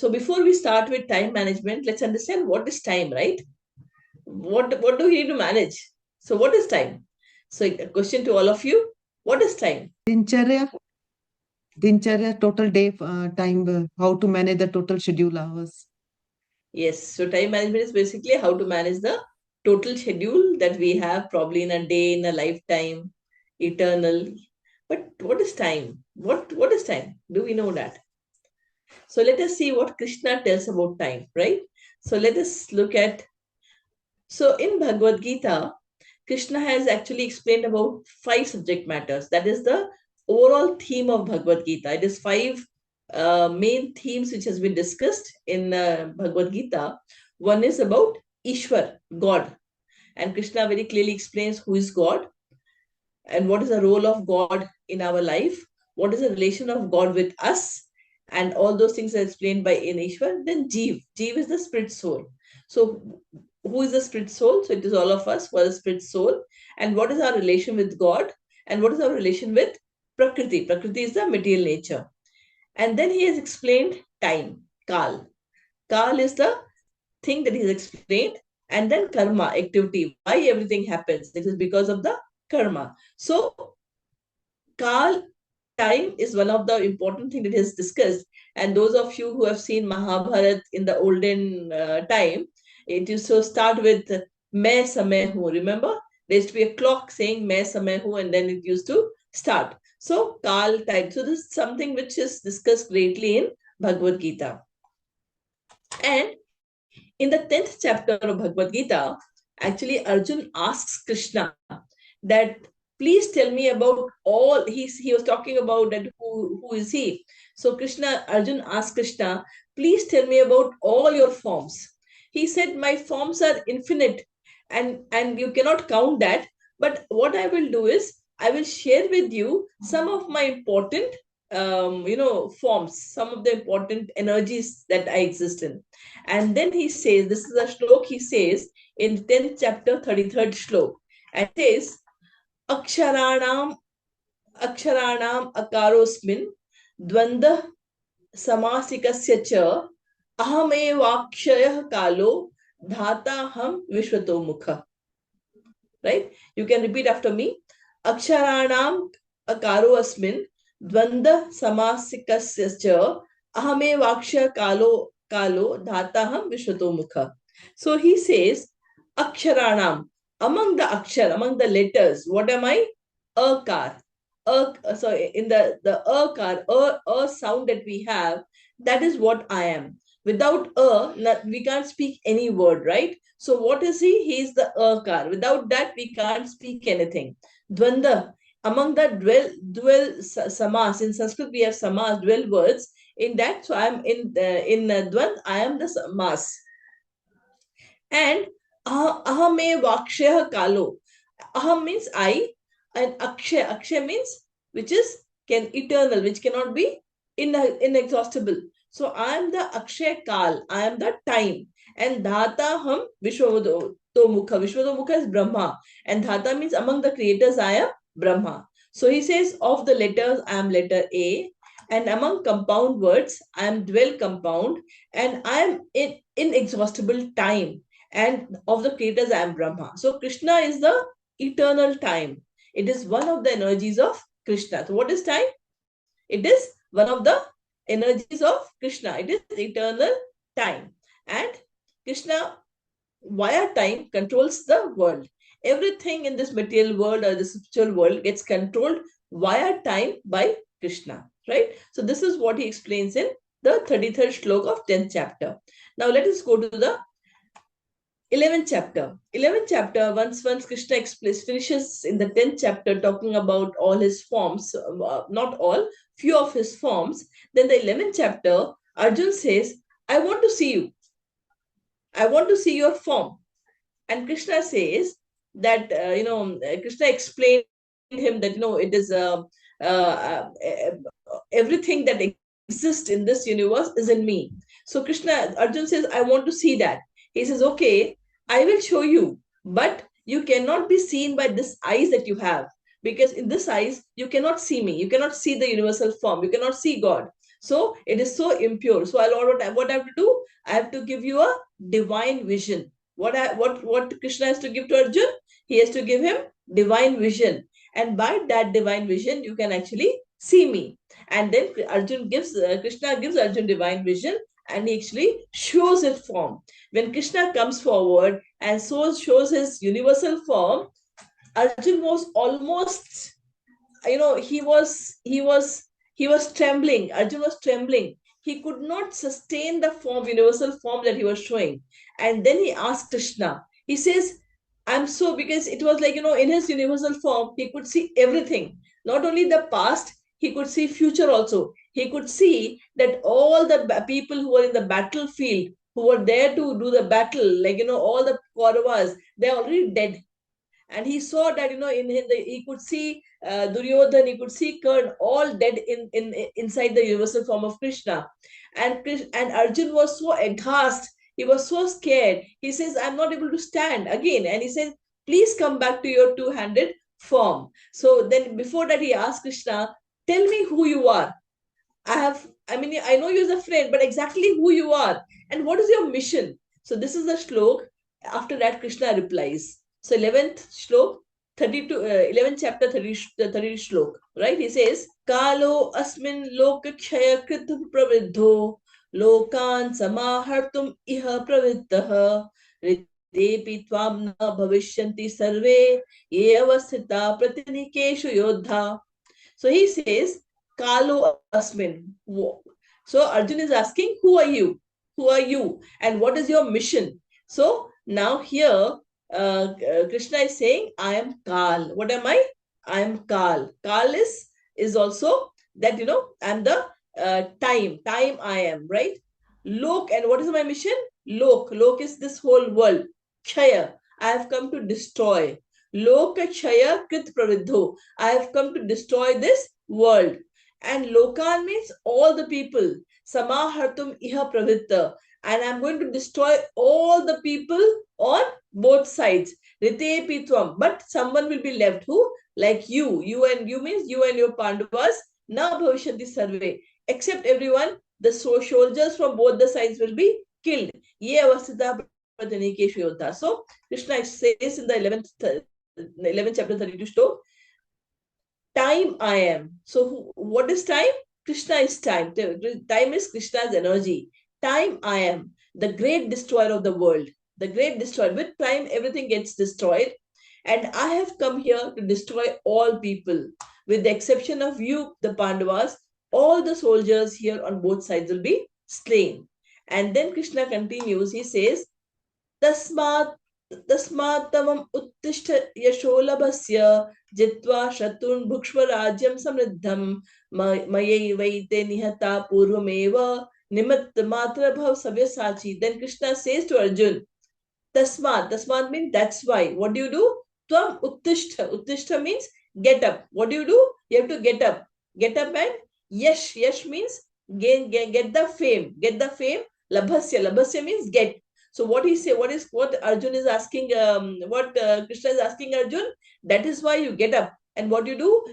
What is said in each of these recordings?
So before we start with time management, let's understand what is time, right? What do we need to manage? So what is time? So a question to all of you: what is time? Dincharya, Dincharya, total day time, how to manage the total schedule hours. Yes, so time management is basically how to manage the total schedule that we have, probably in a day, in a lifetime, eternal. But what is time? What is time? Do we know that? So let us see what Krishna tells about time, right? So let us look at. So in Bhagavad Gita, Krishna has actually explained about five subject matters. That is the overall theme of Bhagavad Gita. It is five main themes which has been discussed in Bhagavad Gita. One is about Ishwar, God, and Krishna very clearly explains who is God and what is the role of God in our life, what is the relation of God with us, and all those things are explained by in Ishwar. Then Jeev is the spirit soul. So who is the spirit soul? So it is all of us who are the spirit soul. And what is our relation with God? And what is our relation with Prakriti? Prakriti is the material nature. And then he has explained time, Kal. Kal is the thing that he has explained. And then karma, activity, why everything happens. It is because of the karma. So Kal, time is one of the important thing that is discussed. And those of you who have seen Mahabharat in the olden time, it used to start with Main Samay Hu. Remember? There used to be a clock saying Main Samay Hu, and then it used to start. So Kal time. So this is something which is discussed greatly in Bhagavad Gita. And in the 10th chapter of Bhagavad Gita, actually Arjun asks Krishna that please tell me about all. He was talking about that who is he. So Krishna, Arjun asked Krishna, please tell me about all your forms. He said, my forms are infinite, and you cannot count that. But what I will do is I will share with you some of my important forms, some of the important energies that I exist in. And then he says, this is a shlok he says in 10th chapter, 33rd shlok. And says, Aksharanam Aksharanam Akarosmin Dvanda Samasikasya cha Ahamevakshayah Kalo Dhata Ham Vishwato Mukha. Right? You can repeat after me. Aksharanam Akaro Asmin Dvanda Samasikasya cha Ahamevakshaya Kalo Dhata Ham Vishwato Mukha. So he says, Aksharanam, among the akshar, among the letters, what am I? Akar. So in the akar, a sound that we have, that is what I am. Without we can't speak any word, right? So what is he? He is the akar. Without that, we can't speak anything. Dvanda, among the dwell samas. In Sanskrit, we have samas, dwell words. In that, so I am in dvand, I am the samas. And ahame vakshya kalo. Aham means I, and akshay means which is eternal, which cannot be inexhaustible. So I am the akshay kal, I am the time. And dhata ham vishwado mukha. Vishwado mukha is Brahma, and dhata means among the creators I am Brahma. So he says, of the letters I am letter A, and among compound words I am dwell compound, and I am in inexhaustible time, and of the creators I am Brahma. So Krishna is the eternal time. It is one of the energies of Krishna. So what is time? It is one of the energies of Krishna. It is eternal time. And Krishna, via time, controls the world. Everything in this material world or the spiritual world gets controlled via time by Krishna. Right? So this is what he explains in the 33rd shlok of 10th chapter. Now let us go to the 11th chapter. 11th chapter, once Krishna finishes in the 10th chapter talking about all his forms, not all, few of his forms. Then the 11th chapter, Arjun says, I want to see you. I want to see your form. And Krishna says that, Krishna explained him that, it is everything that exists in this universe is in me. So Arjun says, I want to see that. He says, okay, I will show you, but you cannot be seen by this eyes that you have, because in this eyes, you cannot see me. You cannot see the universal form. You cannot see God. So it is so impure. So what I have to do? I have to give you a divine vision. What Krishna has to give to Arjun? He has to give him divine vision, and by that divine vision, you can actually see me. And then Krishna gives Arjun divine vision, and he actually shows his form. When Krishna comes forward and so shows his universal form, Arjun was almost, he was trembling. Arjun was trembling. He could not sustain the form, universal form that he was showing. And then he asked Krishna. He says, I'm so, because it was like, in his universal form he could see everything, not only the past, he could see future also. He could see that all the people who were in the battlefield, who were there to do the battle, like, all the Kauravas, they're already dead. And he saw that, he could see Duryodhan, he could see Karn, all dead inside the universal form of Krishna. And Arjun was so aghast, he was so scared. He says, I'm not able to stand again. And he says, please come back to your two-handed form. So then before that he asked Krishna, tell me who you are. I know you as a friend, but exactly who you are and what is your mission? So this is the shlok. After that, Krishna replies. So 11th shlok, 32, 11th chapter, 30 shlok, right? He says, Kalo asmin lokakshaya kritu praviddho lokan samahartum iha praviddha ritepi tvam na bhavishyanti sarve ye avasthita pratinikeshu yodha. So he says, Kalo Asmin. So Arjun is asking, who are you? Who are you? And what is your mission? So now here, Krishna is saying, I am Kal. What am I? I am Kal. Kal is also that, I'm the time. Time I am, right? Lok, and what is my mission? Lok. Lok is this whole world. Kshaya. I have come to destroy. Loka Kshaya Krit Pravidho. I have come to destroy this world. And Lokan means all the people. Samahartum Iha Pravitta. And I'm going to destroy all the people on both sides. Rite Pitwam. But someone will be left. Who? Like you. You means you and your Pandavas. Na Bhavishanti Sarve. Except everyone, the soldiers from both the sides will be killed. Ye avasthita pratinikesh yodha. So Krishna says in the 11th chapter 32 shlok, time I am. So what is time? Krishna is time. Time is Krishna's energy. Time I am, the great destroyer of the world. The great destroyer. With time, everything gets destroyed. And I have come here to destroy all people. With the exception of you, the Pandavas, all the soldiers here on both sides will be slain. And then Krishna continues, he says, Tasmat तस्मात् तवम् उत्तिष्ठ यशोलभस्य जित्वा शत्रुन् भुक्ष्व राज्यं समृद्धं मयैवैते निहता पूर्वमेव निमित्त मात्र भव सव्यसाची. Then Krishna says to Arjun, Tasmat means that's why. What do you do? Tvam uttishta. Uttishta means get up. What do? You have to get up. Get up and yesh. Yesh means get the fame. Get the fame. Labhasya. Labhasya means get. So what he say? What Arjun is asking? What Krishna is asking Arjun? That is why you get up. And what you do?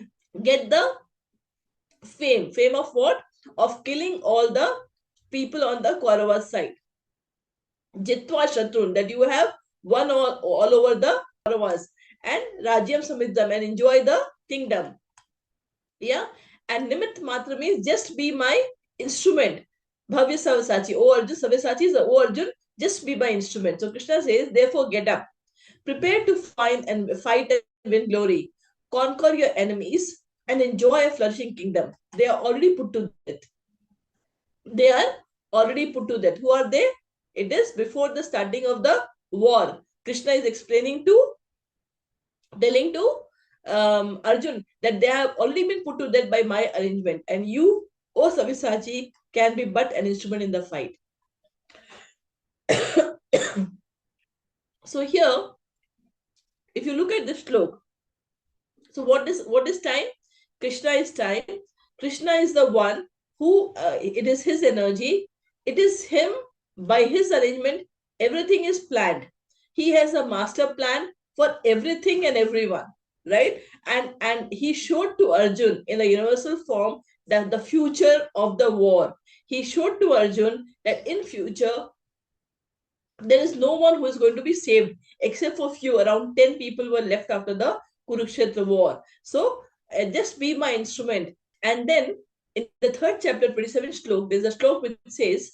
Get the fame. Fame of what? Of killing all the people on the Kaurava side. Jitva Shatrun, that you have won all over the Kauravas, and Rajyam Samriddham, and enjoy the kingdom. Yeah. And Nimit Matra means just be my instrument. Bhavya Savasachi. Oh Arjun, Savasachi is oh Arjun, just be my instrument. So Krishna says, therefore get up. Prepare to fight and win glory. Conquer your enemies and enjoy a flourishing kingdom. They are already put to death. They are already put to death. Who are they? It is before the starting of the war. Krishna is telling to Arjun that they have already been put to death by my arrangement. And you, O Savisachi, can be but an instrument in the fight. So here, if you look at this shlok, so what is time? Krishna is time. Krishna is the one who, it is his energy. It is him, by his arrangement, everything is planned. He has a master plan for everything and everyone, right? And he showed to Arjun in a universal form the future of the war. He showed to Arjun that in future there is no one who is going to be saved except for few. Around 10 people were left after the Kurukshetra war. So just be my instrument. And then in the third chapter, 27th shlok, there's a shlok which says,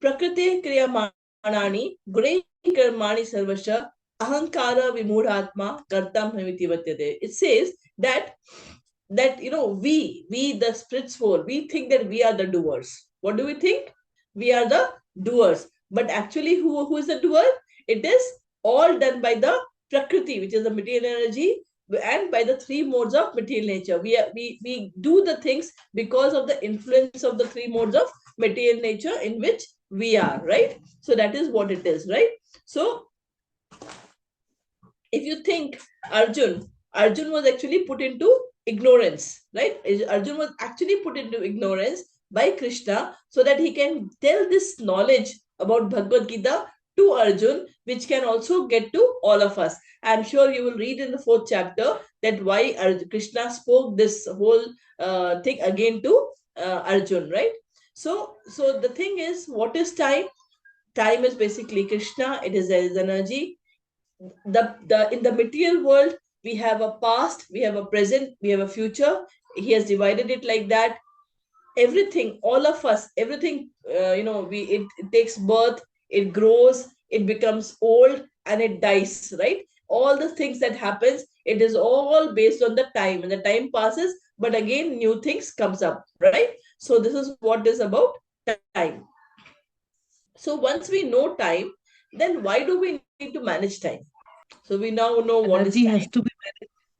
Prakriti kriyamanani gurei karmani sarvasha ahankara vimudhatma kartam hamiti vatyate. It says that we the spirit soul, we think that we are the doers. What do we think? We are the doers, but actually who is the doer? It is all done by the prakriti, which is the material energy, and by the three modes of material nature. We do the things because of the influence of the three modes of material nature in which we are, right? So that is what it is, right? So if you think Arjun was actually put into ignorance, right? Arjun was actually put into ignorance by Krishna so that he can tell this knowledge about Bhagavad Gita to Arjun, which can also get to all of us. I'm sure you will read in the fourth chapter that why Krishna spoke this whole thing again to Arjun, right? So the thing is, what is time? Time is basically Krishna. It is energy. The In the material world, we have a past, we have a present, we have a future. He has divided it like that. Everything, all of us, everything, it takes birth, it grows, it becomes old, and it dies, right? All the things that happens, it is all based on the time, and the time passes, but again new things comes up, right? So this is what is about time. So once we know time, then why do we need to manage time? So we now know what is Energy time. has to be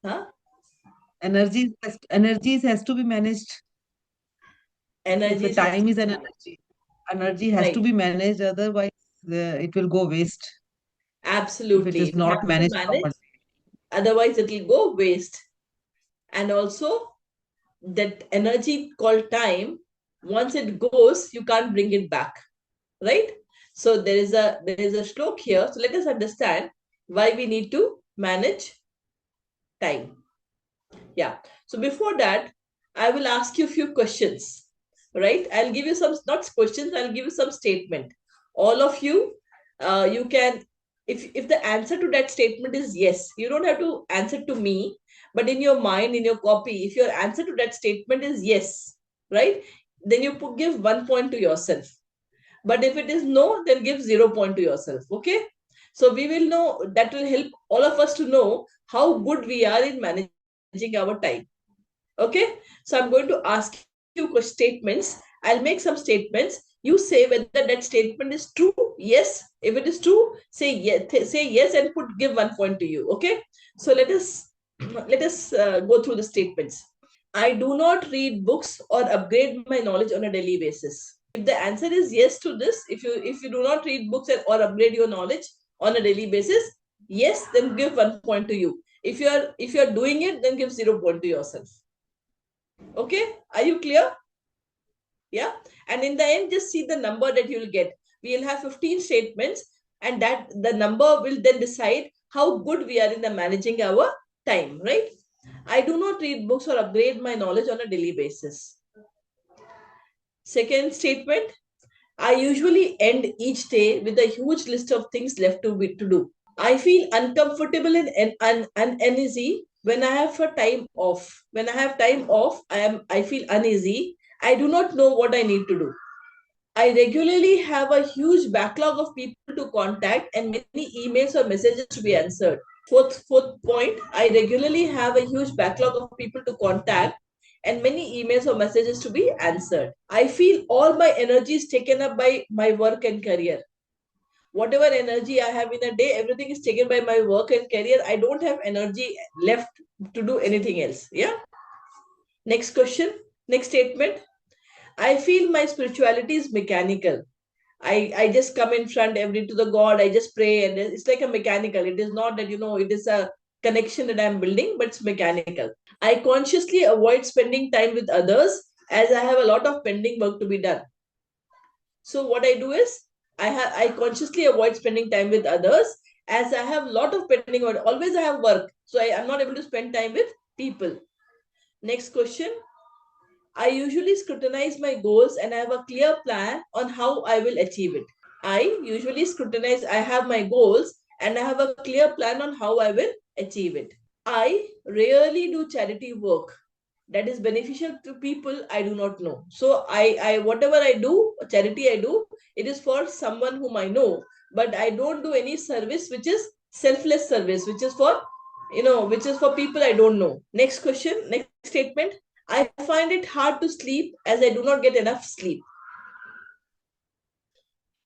Huh? energy has to be managed. If the Energies has time to is be an managed. energy has to Right. be managed. Otherwise, it will go waste if it Absolutely. is It has not to be managed properly. managed. Otherwise, it will go waste. And also, that energy called time, once it goes, you can't bring it back. Right? So there is a stroke here. So let us understand why we need to manage time. Yeah. So before that, I will ask you a few questions. Right? I'll give you some, not questions, I'll give you some statement. All of you, you can, if the answer to that statement is yes, you don't have to answer to me, but in your mind, in your copy, if your answer to that statement is yes, right? Then you give 1 point to yourself. But if it is no, then give 0 point to yourself. Okay? So we will know, that will help all of us to know how good we are in managing our time. Okay, so I'm going to ask you statements. I'll make some statements. You say whether that statement is true. Yes. If it is true, say yes. Say yes and give 1 point to you. Okay. So let us go through the statements. I do not read books or upgrade my knowledge on a daily basis. If the answer is yes to this, if you do not read books or upgrade your knowledge on a daily basis, yes, then give 1 point to you. If you are doing it, then give 0 point to yourself. Okay, are you clear? Yeah. And in the end, just see the number that you will get. We will have 15 statements, and that the number will then decide how good we are in the managing our time, right? I do not read books or upgrade my knowledge on a daily basis. Second statement, I usually end each day with a huge list of things left to do. I feel uncomfortable and uneasy when I have a time off. When I have time off, I feel uneasy. I do not know what I need to do. I regularly have a huge backlog of people to contact and many emails or messages to be answered. Fourth point, I regularly have a huge backlog of people to contact and many emails or messages to be answered. I feel all my energy is taken up by my work and career. Whatever energy I have in a day, everything is taken by my work and career. I don't have energy left to do anything else. Yeah. Next question. Next statement. I feel my spirituality is mechanical. I just come in front every to the God. I just pray, and it's like a mechanical. It is not that it is a connection that I'm building, but it's mechanical. I consciously avoid spending time with others as I have a lot of pending work to be done. So what I do is I consciously avoid spending time with others as I have a lot of pending work. Always I have work, so I am not able to spend time with people. Next question. I usually scrutinize my goals and I have a clear plan on how I will achieve it. I usually scrutinize, I have my goals and I have a clear plan on how I will achieve it. I rarely do charity work that is beneficial to people I do not know. So I whatever I do, charity I do, it is for someone whom I know, but I don't do any service which is selfless service, which is for which is for people I don't know. Next question, next statement. I find it hard to sleep as I do not get enough sleep.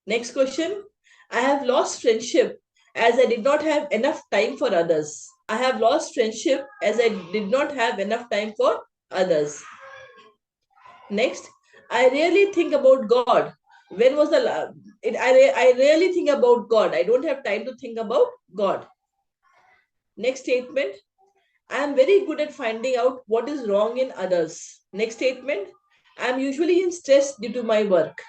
Next question. I have lost friendship as I did not have enough time for others. I have lost friendship as I did not have enough time for others. Next, I really think about God. When was the I really think about God. I don't have time to think about God. Next statement. I am very good at finding out what is wrong in others. Next statement. I am usually in stress due to my work.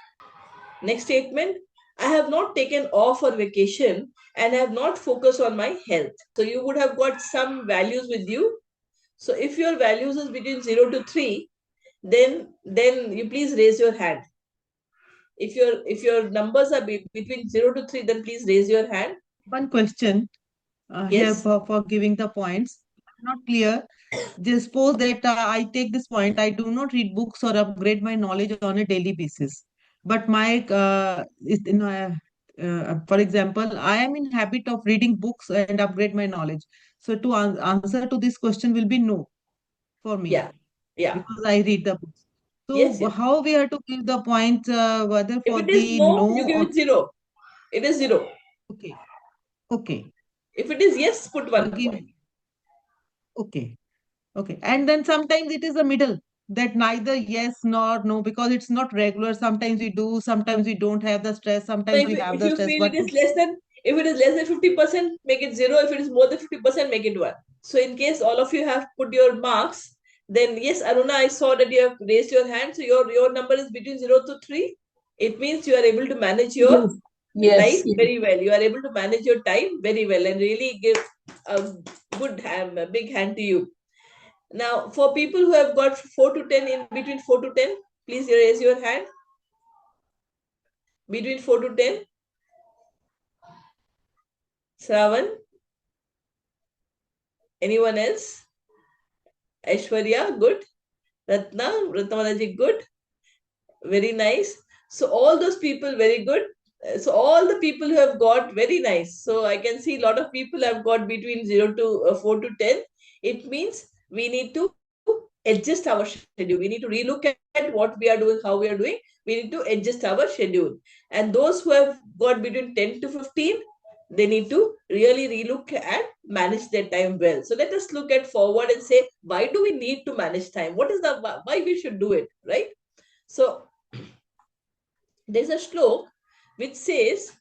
Next statement. I have not taken off or vacation and have not focused on my health. So you would have got some values with you. So if your values is between 0 to 3, then you please raise your hand. If your numbers are between 0 to 3, then please raise your hand. One question here Yes. for giving the points. Not clear. Just suppose that I take this point. I do not read books or upgrade my knowledge on a daily basis. But my, for example, I am in habit of reading books and upgrade my knowledge. So to answer to this question will be no for me Yeah. Yeah. because I read the books. Yes, So yes. how we have to give the points whether If for it is the no, no you give or it 0. It is 0. okay, okay, If it is yes, put I'll 1 give point. okay. Okay. And then sometimes it is a middle that neither yes nor no because it's not regular. Sometimes we do, sometimes we don't have the stress, So sometimes we have if the you stress. feel it What to is less than, if it is less than 50%, make it 0. If it is more than 50%, make it 1. So in case all of you have put your marks, then yes, Aruna, I saw that you have raised your hand. So your number is between 0 to 3. It means you are able to manage your Yes, yes, life yes. very well. You are able to manage your time very well and really give a good hand, a big hand to you. Now, for people who have got 4 to 10, in between 4 to 10, please raise your hand. Between 4 to 10. Shravan, anyone else? Aishwarya, good. Ratnamalaji, good. Very nice. So all those people, very good. So all the people who have got, very nice. So I can see a lot of people have got between 0 to 4 to 10. It means we need to adjust our schedule. We need to relook at what we are doing, how we are doing. We need to adjust our schedule. And those who have got between 10 to 15, they need to really relook and manage their time well. So let us look at forward and say, why do we need to manage time? What is the why we should do it, right? So there's a shlok which says,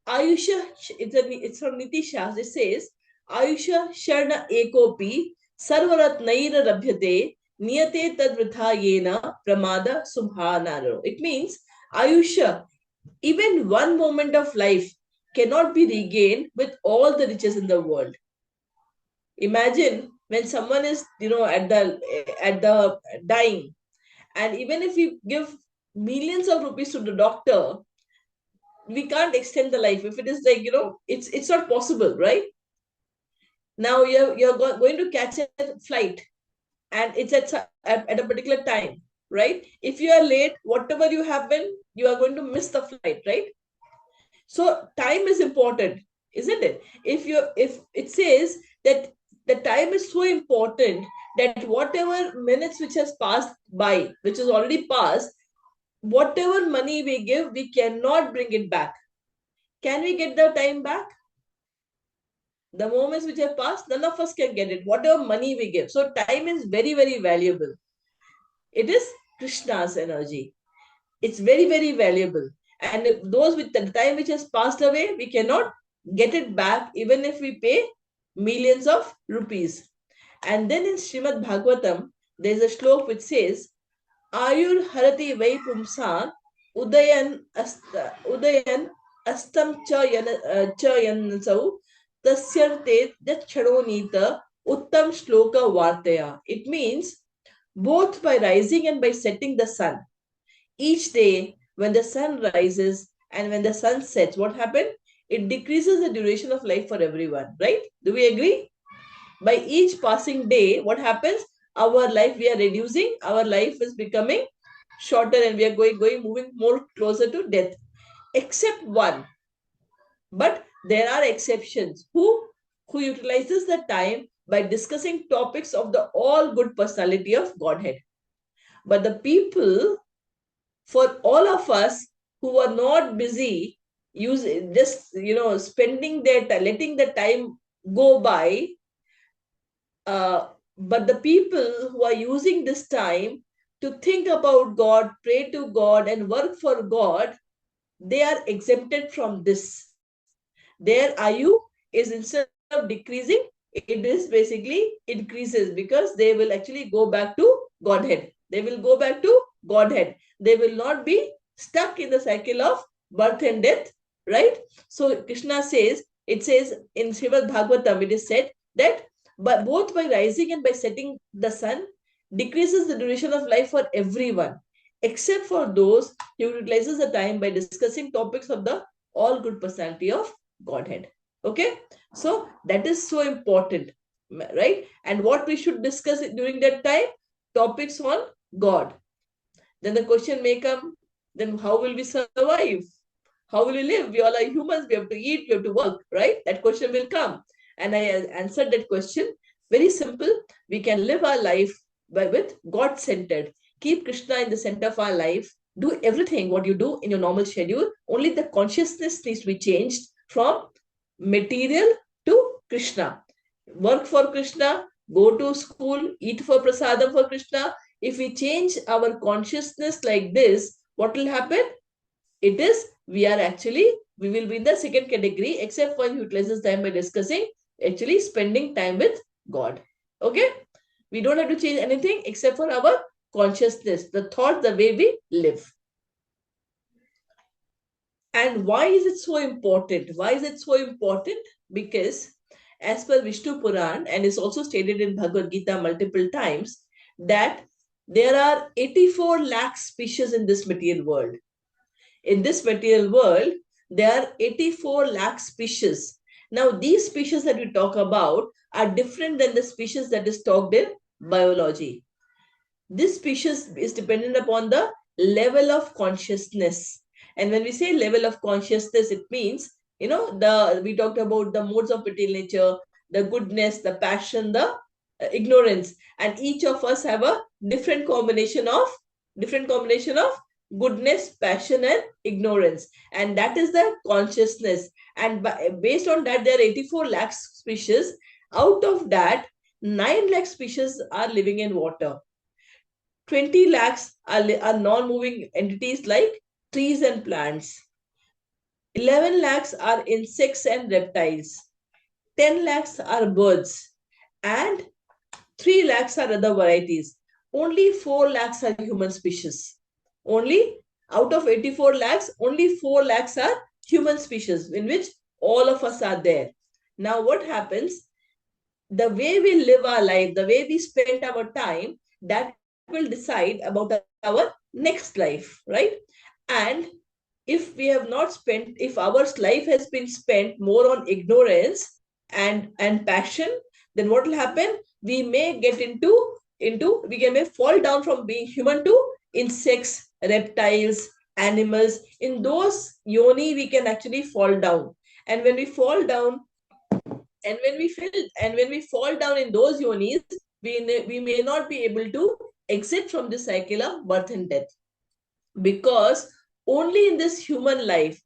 Ayusha, it's from Niti Shastra. It says, Ayusha Sharna Ekopi Sarvarat Naira Rabhyate Niyate Tadvritha Yena Pramada Subhanaro. It means Ayusha, even one moment of life cannot be regained with all the riches in the world. Imagine when someone is, at the dying, and even if you give millions of rupees to the doctor, we can't extend the life. If it is like, it's not possible, right? Now you're going to catch a flight and it's at a particular time, right? If you are late, whatever you happen, you are going to miss the flight, right? So time is important, isn't it? If it says that the time is so important that whatever minutes which has passed by, which is already passed, whatever money we give, we cannot bring it back. Can we get the time back? The moments which have passed, none of us can get it, whatever money we give. So time is very, very valuable. It is Krishna's energy. It's very, very valuable. And if those with the time which has passed away, we cannot get it back even if we pay millions of rupees. And then in Srimad Bhagavatam, there's a shlok which says, Ayur harati vai pumsan udayan astam cha yansau tasyarte jachadonita uttam shloka vartaya. It means both by rising and by setting the sun. Each day, when the sun rises and when the sun sets, what happens? It decreases the duration of life for everyone, right? Do we agree? By each passing day, what happens? Our life, we are reducing, our life is becoming shorter, and we are moving more closer to death. Except one. But there are exceptions. Who utilizes the time by discussing topics of the all good personality of Godhead. But the people, for all of us who are not busy using, just spending their time, letting the time go by, but the people who are using this time to think about God, pray to God, and work for God, they are exempted from this. Their ayu is, instead of decreasing, it is basically increases, because they will actually go back to Godhead. They will go back to Godhead. They will not be stuck in the cycle of birth and death, right? So Krishna says, it says in Srimad Bhagavatam, it is said that, but both by rising and by setting the sun decreases the duration of life for everyone, except for those who utilizes the time by discussing topics of the all good personality of Godhead. Okay, so that is so important, right? And what we should discuss during that time? Topics on God. Then the question may come, then how will we survive? How will we live? We all are humans, we have to eat, we have to work, right? That question will come. And I answered that question. Very simple. We can live our life with God centered. Keep Krishna in the center of our life. Do everything what you do in your normal schedule. Only the consciousness needs to be changed from material to Krishna. Work for Krishna, go to school, eat for prasadam for Krishna. If we change our consciousness like this, what will happen? It is, we will be in the second category, except for utilizes time by discussing, actually spending time with God. Okay? We don't have to change anything except for our consciousness, the thought, the way we live. And why is it so important? Why is it so important? Because as per Vishnu Puran, and is also stated in Bhagavad Gita multiple times, that there are 84 lakh species in this material world. In this material world, there are 84 lakh species. Now, these species that we talk about are different than the species that is talked in biology. This species is dependent upon the level of consciousness. And when we say level of consciousness, it means, we talked about the modes of material nature, the goodness, the passion, the ignorance. And each of us have a different combination of goodness, passion, and ignorance. And that is the consciousness. And based on that, there are 84 lakh species. Out of that, 9 lakh species are living in water. 20 lakhs are non-moving entities like trees and plants. 11 lakhs are insects and reptiles. 10 lakhs are birds. And 3 lakhs are other varieties. Only 4 lakhs are human species. Only out of 84 lakhs, only 4 lakhs are human species, in which all of us are there. Now, what happens? The way we live our life, the way we spend our time, that will decide about our next life, right? And if we have not spent, if our life has been spent more on ignorance and passion, then what will happen? We may get into we may fall down from being human to insects, reptiles, animals. In those yoni, we can actually fall down. And when we fall down, and when we fall down in those yonis, we may not be able to exit from the cycle of birth and death, because only in this human life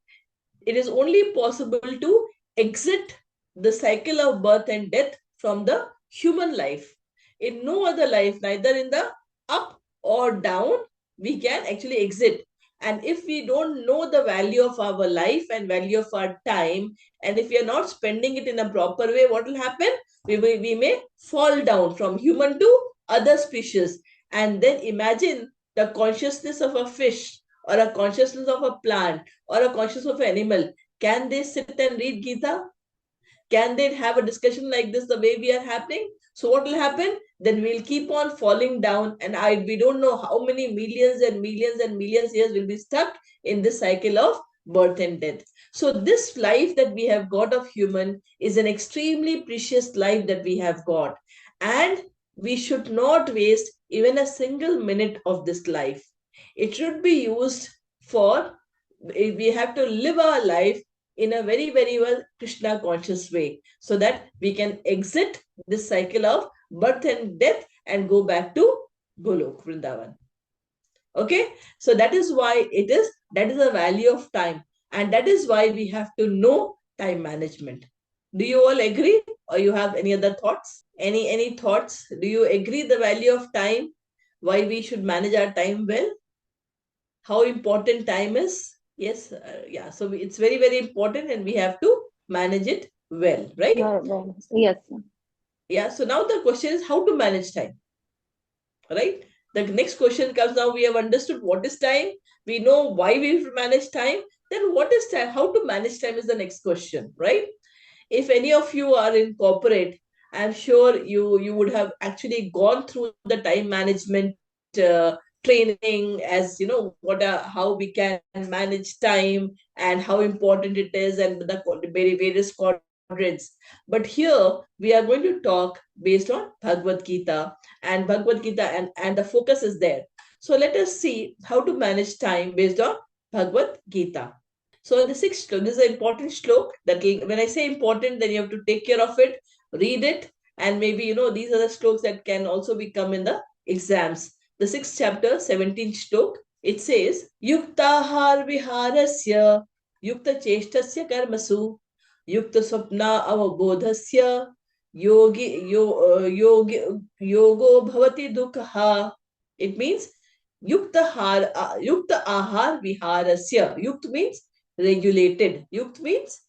it is only possible to exit the cycle of birth and death from the human life. In no other life, neither in the up or down, we can actually exit. And if we don't know the value of our life and value of our time, and if we are not spending it in a proper way, what will happen? We may fall down from human to other species. And then imagine the consciousness of a fish, or a consciousness of a plant, or a consciousness of an animal. Can they sit and read Gita? Can they have a discussion like this the way we are happening? So what will happen? then we'll keep on falling down, and we don't know how many millions and millions and millions years will be stuck in this cycle of birth and death. So this life that we have got of human is an extremely precious life that we have got, and we should not waste even a single minute of this life. It should be used for, we have to live our life in a very, very well Krishna conscious way, so that we can exit this cycle of birth and death and go back to Golok, Vrindavan. Okay, so that is why that is the value of time, and that is why we have to know time management. Do you all agree, or you have any other thoughts? Any thoughts? Do you agree the value of time? Why we should manage our time well? How important time is? Yes, yeah. So it's very, very important, and we have to manage it well, right? Well, yes. Yeah. So now the question is how to manage time, right? The next question comes now. We have understood what is time. We know why we should manage time. Then what is time? How to manage time is the next question, right? If any of you are in corporate, I'm sure you would have actually gone through the time management training, as you know how we can manage time and how important it is, and the very various quadrants. But here we are going to talk based on Bhagavad Gita, and Bhagavad Gita, and the focus is there. So let us see how to manage time based on Bhagavad Gita. So in the sixth shlok, this is an important shlok that when I say important, then you have to take care of it, read it, and maybe these are the shloks that can also become in the exams. The sixth chapter, 17th shlok, it says, Yuktahar viharasya, Yukta cheshtasya karmasu, Yukta swapna avabodhasya, yogo bhavati dukha. It means Yukta ahar viharasya. Yukt means regulated. Yukt means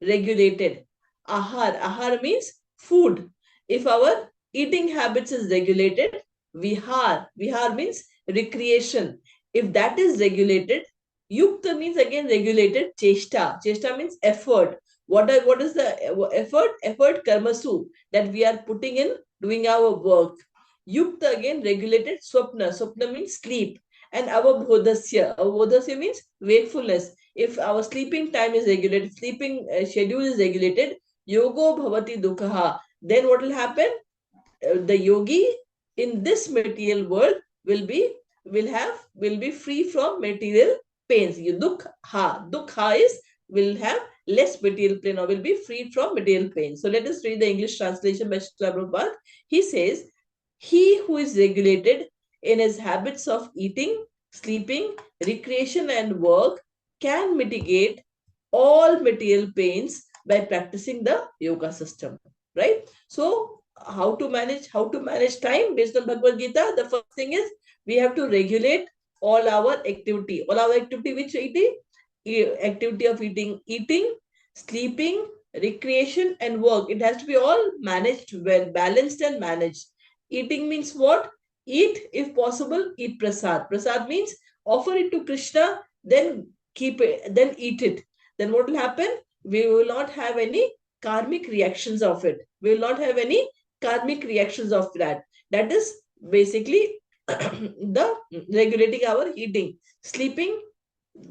regulated. Ahar means food. If our eating habits is regulated, vihar means recreation. If that is regulated, yukta means again regulated. Cheshta means effort. What is the effort? Karmasu, that we are putting in doing our work. Yukta again regulated. Swapna means sleep. And avabodhasya means wakefulness. If our sleeping time is regulated, sleeping schedule is regulated, yogo bhavati dukha, then what will happen? The yogi in this material world will be free from material pains. Dukha is will have less material pain, or will be free from material pain. So let us read the English translation by Srila Prabhupada. He says, he who is regulated in his habits of eating, sleeping, recreation, and work can mitigate all material pains by practicing the yoga system, right? So how to manage time based on Bhagavad Gita? The first thing is we have to regulate all our activity. Which activity of eating, sleeping, recreation, and work. It has to be all managed well, balanced and managed. Eating means what? Eat, if possible, eat prasad. Prasad means offer it to Krishna, then keep it, then eat it. Then what will happen? We will not have any karmic reactions of it. We will not have any karmic reactions of that. That is basically the regulating our eating. Sleeping,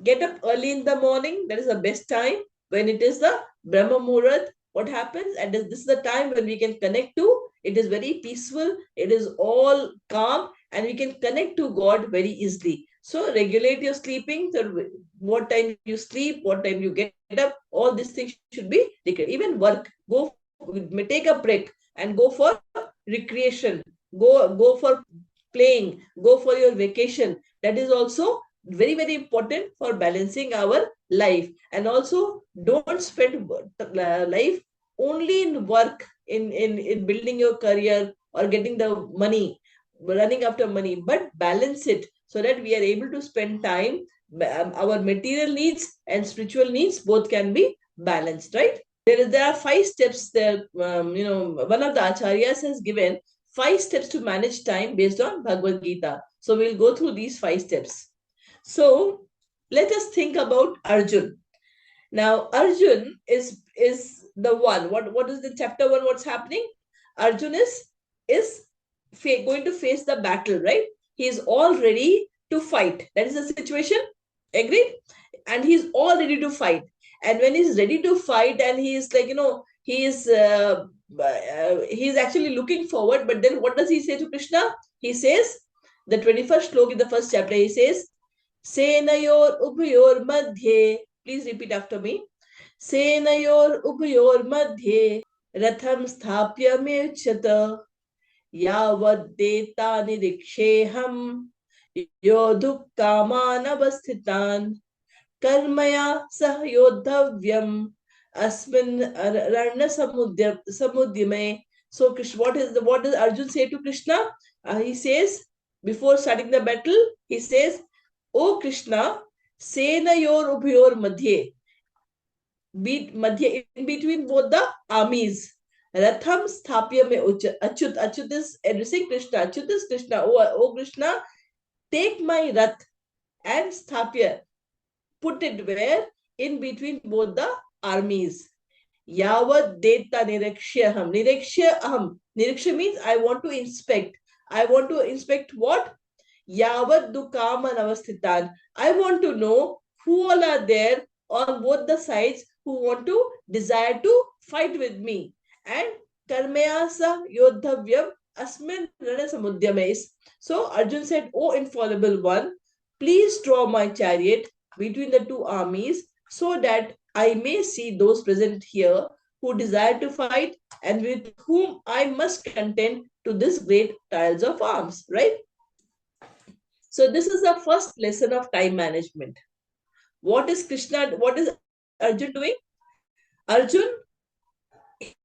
get up early in the morning. That is the best time when it is the Brahma Muhurat. What happens? And this is the time when we can connect to. It is very peaceful. It is all calm, and we can connect to God very easily. So regulate your sleeping. So what time you sleep, what time you get up. All these things should be regulated. Even work. Take a break and go for recreation. Go for playing. Go for your vacation. That is also very, very important for balancing our life. And also don't spend life only in work, in building your career or getting the money, running after money, but balance it so that we are able to spend time. Our material needs and spiritual needs both can be balanced, right? There are 5 steps there. One of the acharyas has given 5 steps to manage time based on Bhagavad Gita. So we'll go through these 5 steps. So let us think about Arjun. Now Arjun is the one. What is the chapter one? What's happening? Arjun is going to face the battle, right? He is all ready to fight. That is the situation. Agreed? And he's all ready to fight. And when he's ready to fight, and he is like, he's actually looking forward. But then what does he say to Krishna? He says, the 21st slok in the first chapter, he says, Senayor Ubhayor Madhye. Please repeat after me. Senayor Ubhayor Madhye Ratham Sthapya Mechata यावद्देता निरीक्षेऽहं योद्धुः कामानवस्थितान् कर्मया सह योद्धव्यम् अस्मिन् रणसमुद्यमे. So Krishna, what does Arjun say to Krishna? He says, before starting the battle, he says, "O Krishna, senayor ubhayor madhye, in between both the armies. Ratham sthapya me Achyut. Achyut is addressing Krishna. Achyut is Krishna. Oh Krishna, take my rath and sthapya. Put it where? In between both the armies. Yavad deta nirikshyaham. Nirikshyaham. Niriksha means I want to inspect. I want to inspect what? Yavad dukaman avasthitan. I want to know who all are there on both the sides who want to desire to fight with me. And karmayasa yodhavyam asmin rana samudyame. So Arjun said, "O infallible one, please draw my chariot between the two armies so that I may see those present here who desire to fight and with whom I must contend to this great trials of arms." Right? So this is the first lesson of time management. What is Arjun doing? Arjun,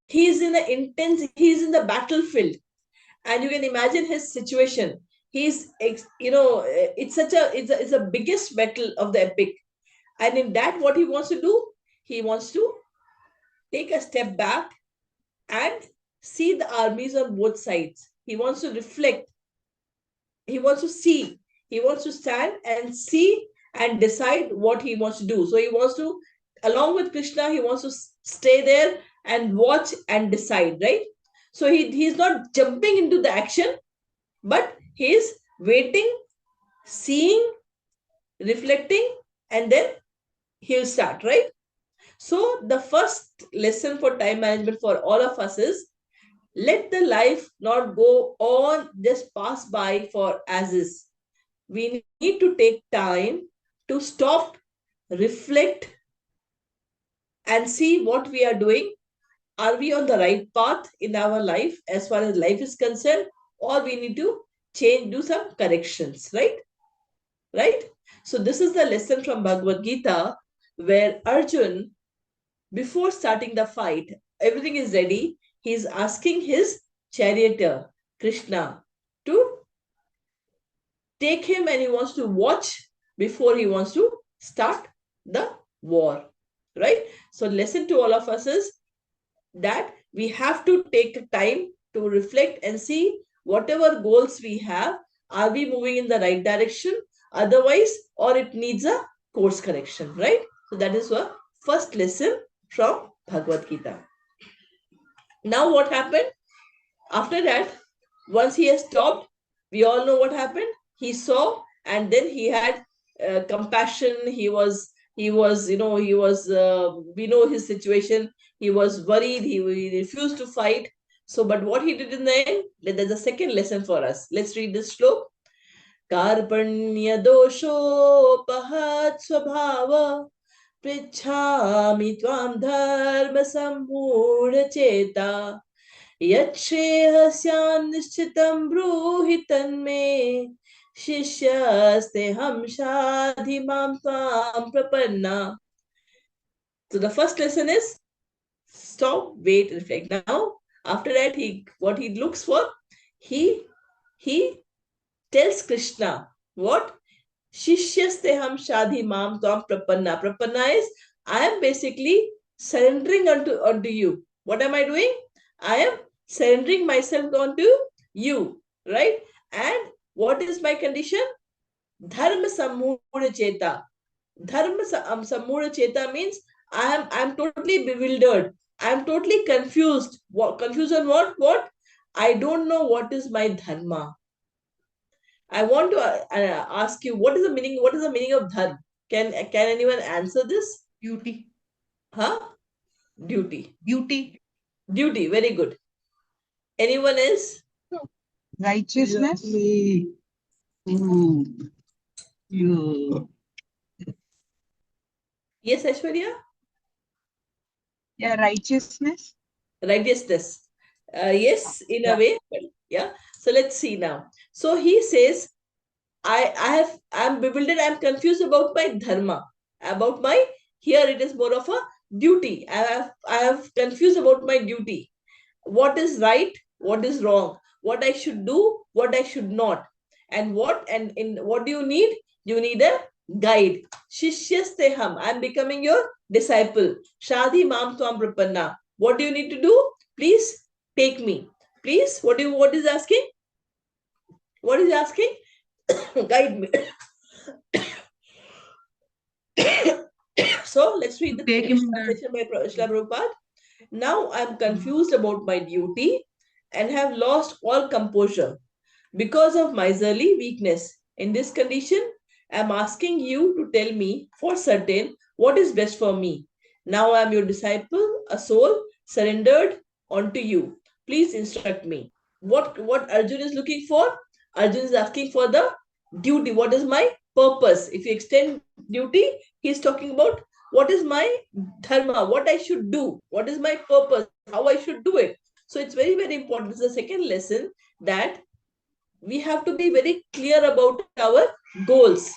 he is in the battlefield, and you can imagine his situation. It's a biggest battle of the epic, and in that, what he wants to do, he wants to take a step back and see the armies on both sides. He wants to reflect. He wants to see. He wants to stand and see and decide what he wants to do. So he wants to, along with Krishna, he wants to stay there and watch and decide, right? So he's not jumping into the action, but he's waiting, seeing, reflecting, and then he'll start, right? So the first lesson for time management for all of us is, let the life not go on, just pass by for as is. We need to take time to stop, reflect, and see what we are doing. Are we on the right path in our life as far as life is concerned, or we need to change, do some corrections, right? Right? So this is the lesson from Bhagavad Gita, where Arjun, before starting the fight, everything is ready. He's asking his charioteer, Krishna, to take him, and he wants to watch before he wants to start the war. Right? So, lesson to all of us is that we have to take time to reflect and see whatever goals we have, are we moving in the right direction? Otherwise, or it needs a course correction, right? So, that is the first lesson from Bhagavad Gita. Now, what happened? After that, once he has stopped, we all know what happened. He saw, and then he had compassion. We know his situation. He was worried. He refused to fight. So, but what he did in the end, there's a second lesson for us. Let's read this slok. Karpanya doshopahat swabhava pritchami tvam dharma sambhudha cheta यच्छ्रेयस्यान्निश्चितं ब्रूहि तन्मे शिष्यस्ते हम शाधि मां त्वां प्रपन्ना. So the first lesson is stop, wait, reflect. Now, after that, what he looks for, he he tells Krishna what? Shishyaste ham shadhi mam tvam prapanna. Prapanna is, I am basically surrendering unto you. What am I doing? I am surrendering myself unto you, right? And what is my condition? Dharma sammudha cheta. Dharma sammudha cheta means I am totally bewildered. I am totally confused. Confused on what? What? I don't know what is my dharma. I want to ask you, what is the meaning? What is the meaning of dharma? Can anyone answer this? Duty. Huh? Duty. Duty. Duty. Very good. Anyone else? Righteousness. Mm, you. Yes, Aishwarya? Yeah, righteousness. Righteousness. Yes, in a Yeah. way. But yeah. So let's see now. So he says, I'm bewildered, I'm confused about my dharma, about my, here it is more of a duty. I have confused about my duty. What is right, what is wrong, what I should do, what I should not, and what do you need? You need a guide. Shishyaste ham. I'm becoming your disciple. Shadi mam tvam prapanna. What do you need to do? Please take me. Please, what is asking? What is asking? Guide me. So let's read To the take him English in the translation by Srila Prabhupada. Now I'm confused about my duty and have lost all composure because of miserly weakness. In this condition, I'm asking you to tell me for certain what is best for me. Now I'm your disciple, a soul surrendered unto you. Please instruct me. What Arjun is looking for? Arjun is asking for the duty. What is my purpose? If you extend duty, he's talking about what is my dharma, what I should do, what is my purpose, how I should do it. So it's very, very important. It's the second lesson that we have to be very clear about our goals.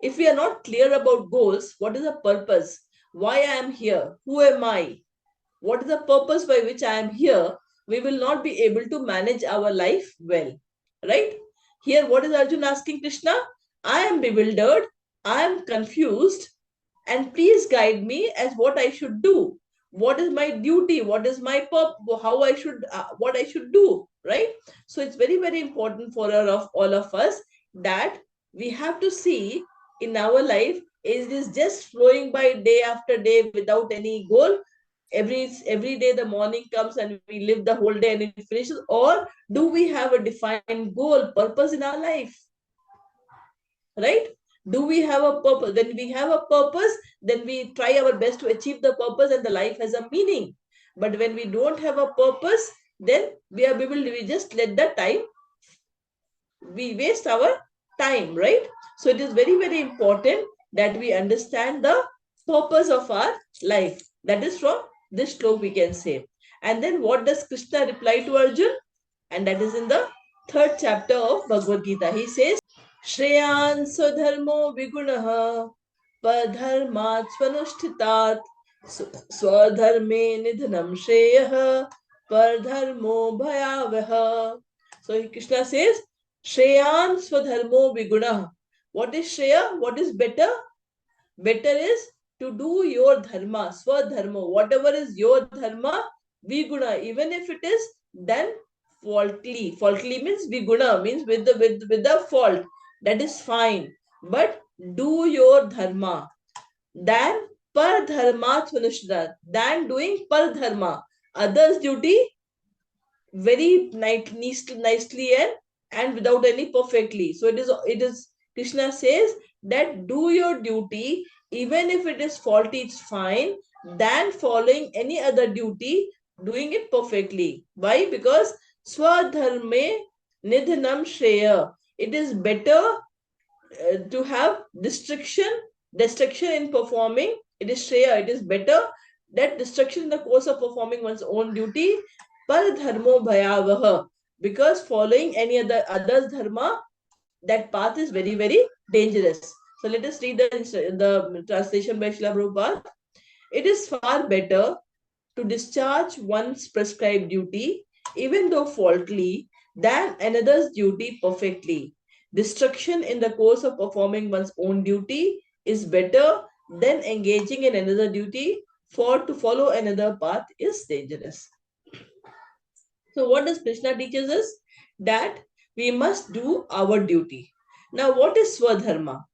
If we are not clear about goals, what is the purpose? Why I am here? Who am I? What is the purpose by which I am here? We will not be able to manage our life well. Right? Here, what is Arjun asking Krishna? I am bewildered. I am confused, and please guide me as what I should do. What is my duty? What is my purpose? How I should, what I should do, right? So it's very, very important for all of us that we have to see in our life, is this just flowing by day after day without any goal? Every day the morning comes and we live the whole day and it finishes, or do we have a defined goal, purpose in our life? Right? Do we have a purpose? When we have a purpose, then we try our best to achieve the purpose and the life has a meaning. But when we don't have a purpose, then we just let the time, we waste our time, right? So it is very, very important that we understand the purpose of our life. That is from this shlok we can say. And then what does Krishna reply to Arjun? And that is in the third chapter of Bhagavad Gita. He says, Shreyan Swadharmo Vigunaha Padharmat Swanushtitat Swadharme Nidhanam Shreyaha Pardharmo Bhayavaha. So Krishna says, Shreyan Swadharmo Vigunaha. What is Shreya? What is better? Better is to do your dharma, swadharma, whatever is your dharma, viguna, even if it is done faultily. Faultily means viguna, means with the fault. That is fine. But do your dharma. Than par dharma swanushra, than doing par dharma. Others' duty very nicely and without any perfectly. So it is Krishna says that do your duty, even if it is faulty, it's fine, than following any other duty, doing it perfectly. Why? Because swadharme nidhanam shreya. It is better to have destruction in performing. It is shreya, it is better that destruction in the course of performing one's own duty, par dharmo bhayavaha, because following any other's dharma, that path is very, very dangerous. So let us read the translation by Srila Prabhupada. It is far better to discharge one's prescribed duty, even though faultily, than another's duty perfectly. Destruction in the course of performing one's own duty is better than engaging in another duty, for to follow another path is dangerous. So, what does Krishna teaches us? That we must do our duty. Now, what is Swadharma?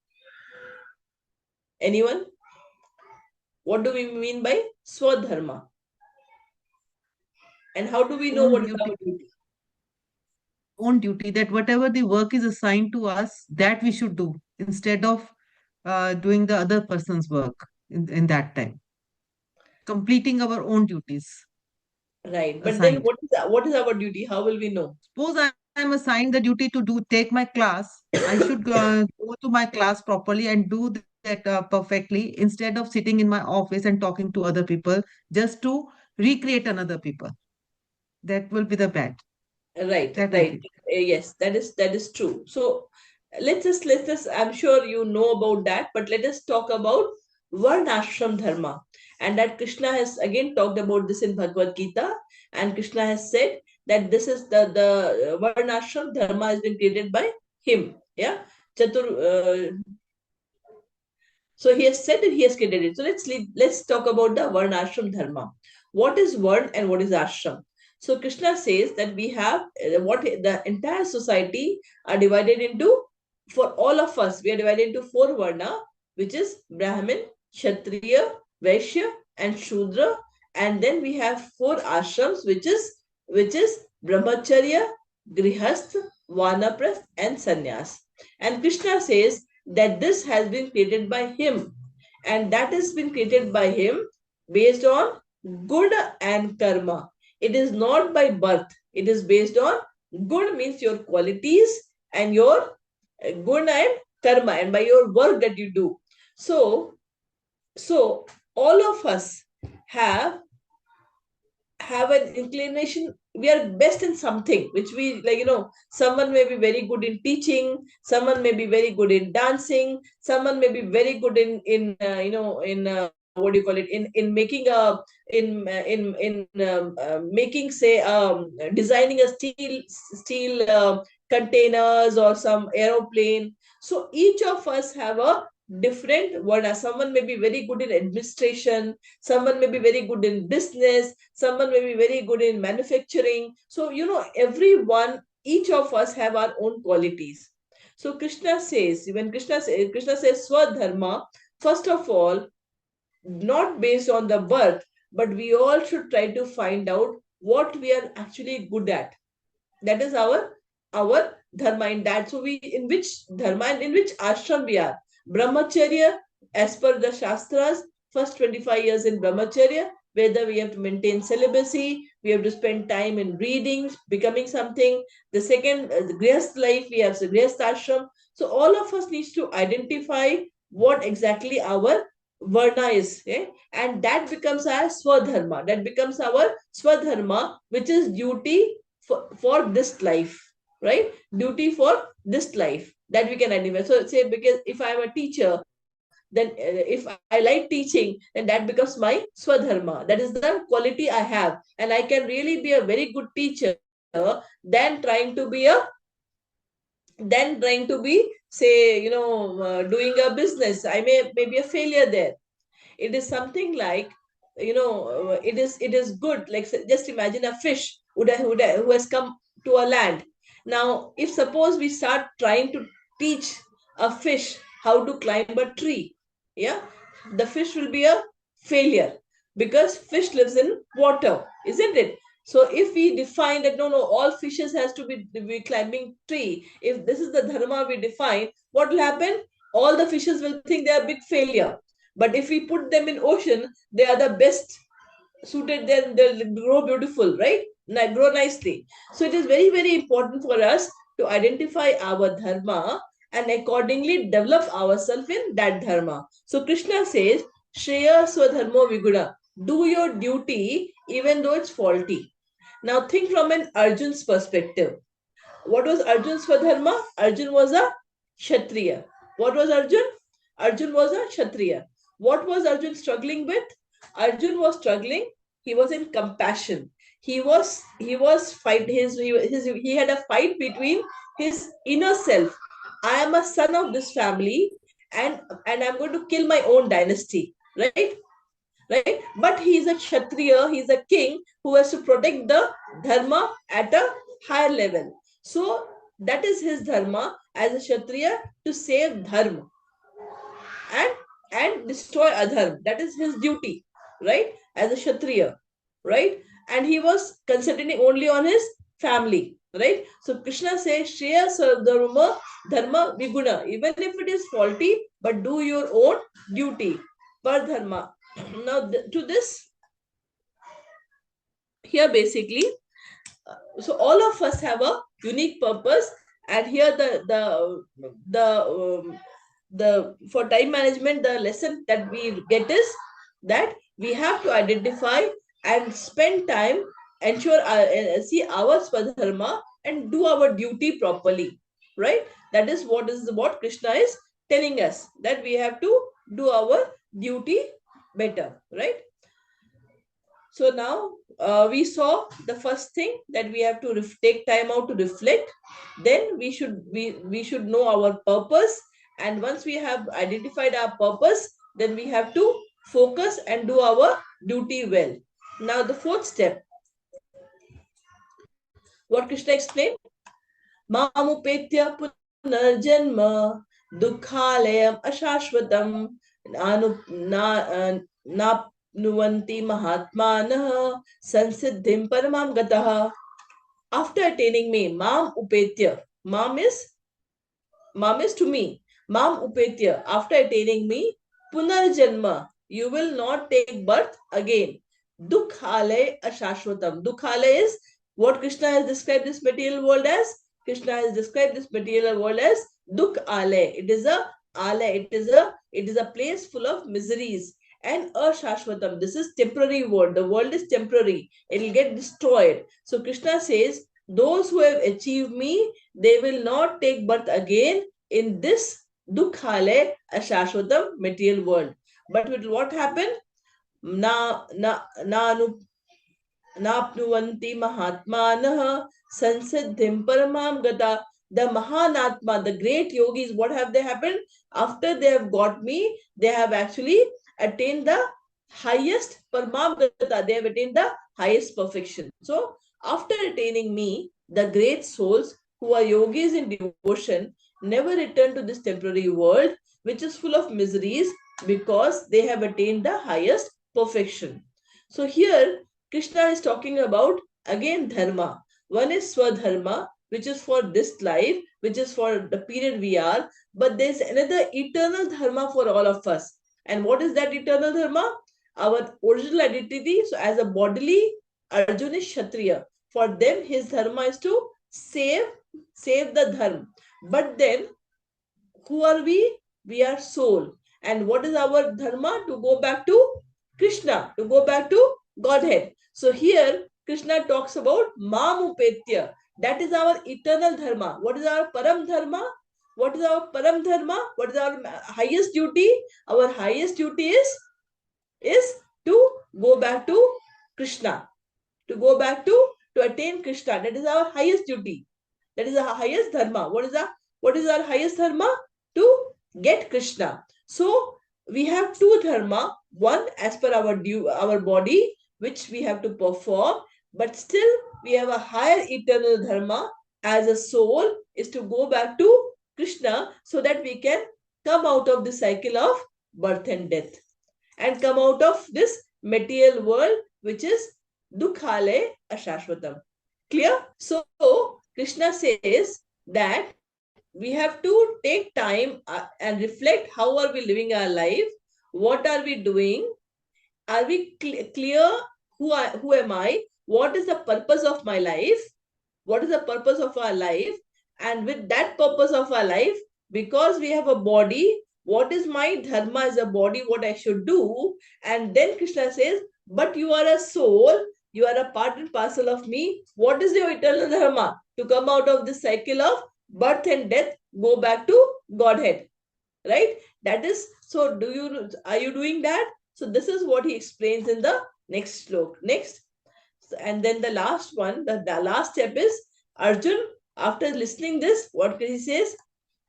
Anyone? What do we mean by Swadharma? And how do we know own what is our duty. duty? own duty, that whatever the work is assigned to us, that we should do instead of doing the other person's work in that time, completing our own duties Right. But then assigned. what is our duty? How will we know? Suppose I am assigned the duty to take my class, I should go to my class properly and do that perfectly, instead of sitting in my office and talking to other people just to recreate another people. That will be the bad. Right, That I right. think. Yes, that is true. So let's just. I'm sure you know about that, but let us talk about Varnashram Dharma, and that Krishna has again talked about this in Bhagavad Gita, and Krishna has said that this is the Varnashram Dharma has been created by him. Yeah, Chatur. So he has said that he has created it. So let's talk about the Varna Ashram Dharma. What is Varn and what is Ashram? So Krishna says that we have what the entire society are divided into, for all of us, we are divided into four Varna, which is Brahmin, Kshatriya, Vaishya, and Shudra. And then we have four ashrams, which is Brahmacharya, Grihasth, Vanaprasth, and Sannyas. And Krishna says that this has been created by him, and that has been created by him based on good and karma. It is not by birth, it is based on good, means your qualities, and your good and karma, and by your work that you do. So so all of us have have an inclination. We are best in something which we like. Someone may be very good in teaching, someone may be very good in dancing, someone may be very good in what do you call it, in making a in making, say, designing a steel containers or some aeroplane. So each of us have a different one. Someone may be very good in administration, someone may be very good in business, someone may be very good in manufacturing. So everyone, each of us have our own qualities. So Krishna says, when Krishna says swadharma, first of all, not based on the birth, but we all should try to find out what we are actually good at. That is our dharma in that. So we, in which dharma and in which ashram we are. Brahmacharya, as per the shastras, first 25 years in brahmacharya, whether we have to maintain celibacy, we have to spend time in reading, becoming something. The second, the grihast life, we have the grihast ashram. So all of us needs to identify what exactly our varna is, and that becomes our swadharma, that becomes our swadharma, which is duty for this life, right? Duty for this life, that we can identify. So say, because if I am a teacher, then if I like teaching, then that becomes my swadharma. That is the quality I have, and I can really be a very good teacher than trying to be, say, doing a business. I may be a failure there. It is something like, it is good, like, just imagine a fish who has come to a land. Now if suppose we start trying to teach a fish how to climb a tree, yeah, the fish will be a failure, because fish lives in water, isn't it? So if we define that, no, all fishes has to be climbing tree, if this is the dharma we define, what will happen? All the fishes will think they are big failure. But if we put them in ocean, they are the best suited, then they'll grow beautiful, right? Grow nicely. So it is very, very important for us to identify our dharma and accordingly develop ourselves in that dharma. So Krishna says, Shreya Swadharmo Viguna. Do your duty even though it's faulty. Now think from an Arjun's perspective. What was Arjun's Swadharma? Arjun was a Kshatriya. What was Arjun? Arjun was a Kshatriya. What was Arjun struggling with? Arjun was struggling. He was in compassion. He was fight he had a fight between his inner self. I am a son of this family, and I'm going to kill my own dynasty. Right? But he is a Kshatriya, he is a king who has to protect the dharma at a higher level. So that is his dharma as a Kshatriya, to save dharma and destroy adharma. That is his duty, right? As a Kshatriya, right? And he was concentrating only on his family, right? So Krishna says, Shreya dharma viguna. Even if it is faulty, but do your own duty. Per dharma. Now, to this, here basically, so all of us have a unique purpose, and here the for time management, the lesson that we get is that we have to identify and spend time, ensure see our swadharma and do our duty properly, right? That is what Krishna is telling us, that we have to do our duty better, right? So now we saw the first thing, that we have to take time out to reflect. Then we should know our purpose, and once we have identified our purpose, then we have to focus and do our duty well. Now the fourth step, what Krishna explained: Mamupetya punarjanma dukhalayam ashashvatam nanu na napnuvanti mahatmanah sansiddhim paramam gatah. After attaining me, mam upetya. Mam is to me. Mam upetya. After attaining me, punarjanma. You will not take birth again. Dukhalay ashashvatam. Dukhalay is what Krishna has described this material world as. Krishna has described this material world as dukhalay. It is a alay. It is a place full of miseries. And ashashvatam. This is temporary world. The world is temporary. It will get destroyed. So Krishna says, those who have achieved me, they will not take birth again in this dukkhale ashashvatam material world. But with what happened? Na napnuvanti mahatmanah sansiddhim paramam gata. The Mahanatma, the great yogis, what have they happened? After they have got me, they have actually attained the highest paramam gata. They have attained the highest perfection. So, after attaining me, the great souls who are yogis in devotion never return to this temporary world, which is full of miseries, because they have attained the highest perfection. So, here Krishna is talking about again dharma. One is swadharma, which is for this life, which is for the period we are, but there's another eternal dharma for all of us. And what is that eternal dharma? Our original identity. So, as a bodily, Arjuna is Kshatriya. For them, his dharma is to save the dharma. But then, who are we? We are soul. And what is our dharma? To go back to Krishna, to go back to Godhead. So here, Krishna talks about Mamupetya. That is our eternal dharma. What is our param dharma? What is our param dharma? What is our highest duty? Our highest duty is to go back to Krishna, to go back to attain Krishna. That is our highest duty. That is our highest dharma. What is our highest dharma? To get Krishna. So we have two dharma. One as per our body, which we have to perform, but still we have a higher eternal dharma as a soul, is to go back to Krishna, so that we can come out of the cycle of birth and death and come out of this material world, which is dukkhale ashashvatam. Clear? So Krishna says that we have to take time and reflect, how are we living our life, what are we doing, are we clear, who am I, what is the purpose of my life, what is the purpose of our life, and with that purpose of our life, because we have a body, what is my dharma as a body, what I should do. And then Krishna says, but you are a soul, you are a part and parcel of me. What is your eternal dharma? To come out of this cycle of birth and death, go back to Godhead, right? That is, so are you doing that? So this is what he explains in the next slok. Next. And then the last one, the last step is Arjun. After listening this, what he says?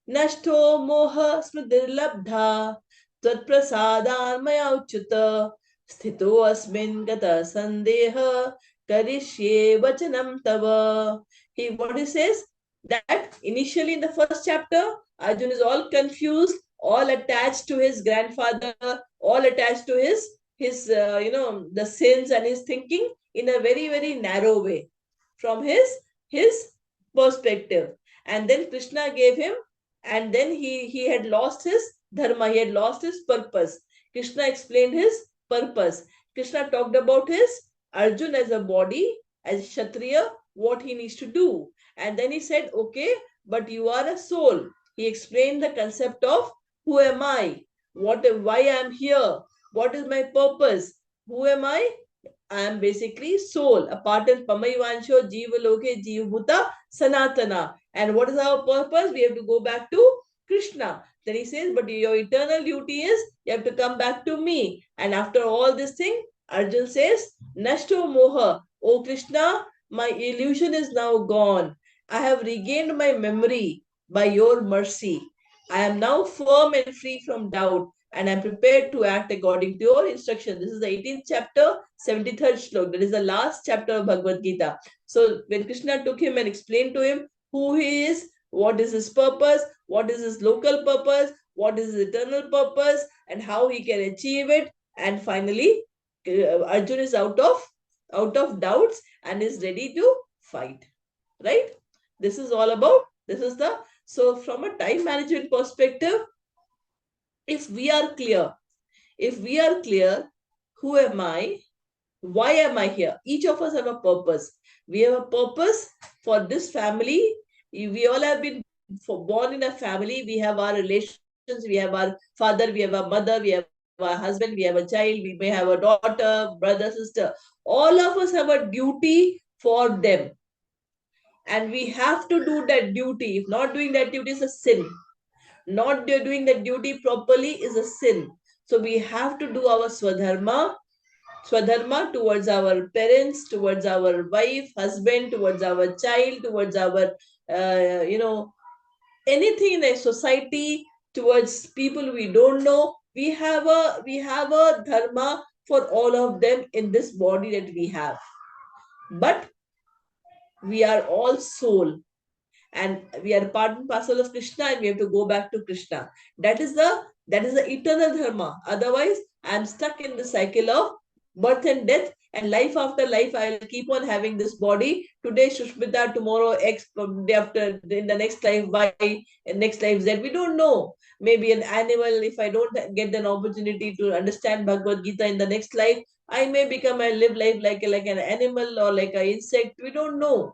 Nashto moha smridirlabdha tat prasadan maya uchuta sthito asmin gata sandeha karishye vachanam tava. What he says, that initially in the first chapter, Arjun is all confused, all attached to his grandfather, all attached to his the sins and his thinking in a very, very narrow way. From his his perspective. And then Krishna gave him, and then he had lost his dharma, he had lost his purpose. Krishna explained his purpose. Krishna talked about his Arjun as a body, as Kshatriya, what he needs to do. And then he said, okay, but you are a soul. He explained the concept of who am I? Why I am here? What is my purpose? Who am I? I am basically soul, a part in Pamayvansho, Jiva Loke, Jivbhuta, Sanatana. And what is our purpose? We have to go back to Krishna. Then he says, but your eternal duty is you have to come back to me. And after all this thing, Arjun says, Nashto Moha, O Krishna, my illusion is now gone. I have regained my memory by your mercy. I am now firm and free from doubt, and I am prepared to act according to your instruction. This is the 18th chapter, 73rd shlok. That is the last chapter of Bhagavad Gita. So when Krishna took him and explained to him who he is, what is his purpose, what is his local purpose, what is his eternal purpose, and how he can achieve it, and finally Arjun is out of doubts and is ready to fight. Right? This is all about. This is the so from a time management perspective, if we are clear, who am I? Why am I here? Each of us have a purpose. We have a purpose for this family. We all have been born in a family. We have our relations. We have our father. We have our mother. We have our husband. We have a child. We may have a daughter, brother, sister. All of us have a duty for them. And we have to do that duty. If not doing that duty is a sin. Not doing that duty properly is a sin. So we have to do our swadharma towards our parents, towards our wife, husband, towards our child, towards our, anything in a society, towards people we don't know. We have a dharma for all of them in this body that we have. But we are all soul, and we are part and parcel of Krishna, and we have to go back to Krishna. That is the eternal dharma. Otherwise, I am stuck in the cycle of birth and death, and life after life, I will keep on having this body. Today, Shushmita, tomorrow, X, day after, in the next life, Y, and next life, Z. We don't know. Maybe an animal, if I don't get an opportunity to understand Bhagavad Gita in the next life, I may become and live life like an animal or like an insect. We don't know.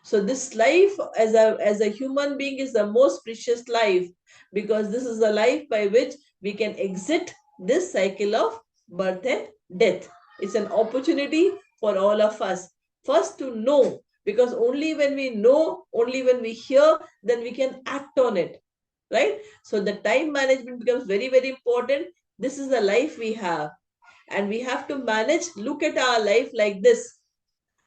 So this life as a human being is the most precious life, because this is the life by which we can exit this cycle of birth and death. It's an opportunity for all of us. First to know, because only when we know, only when we hear, then we can act on it. Right? So the time management becomes very, very important. This is the life we have. And we have to manage, look at our life like this,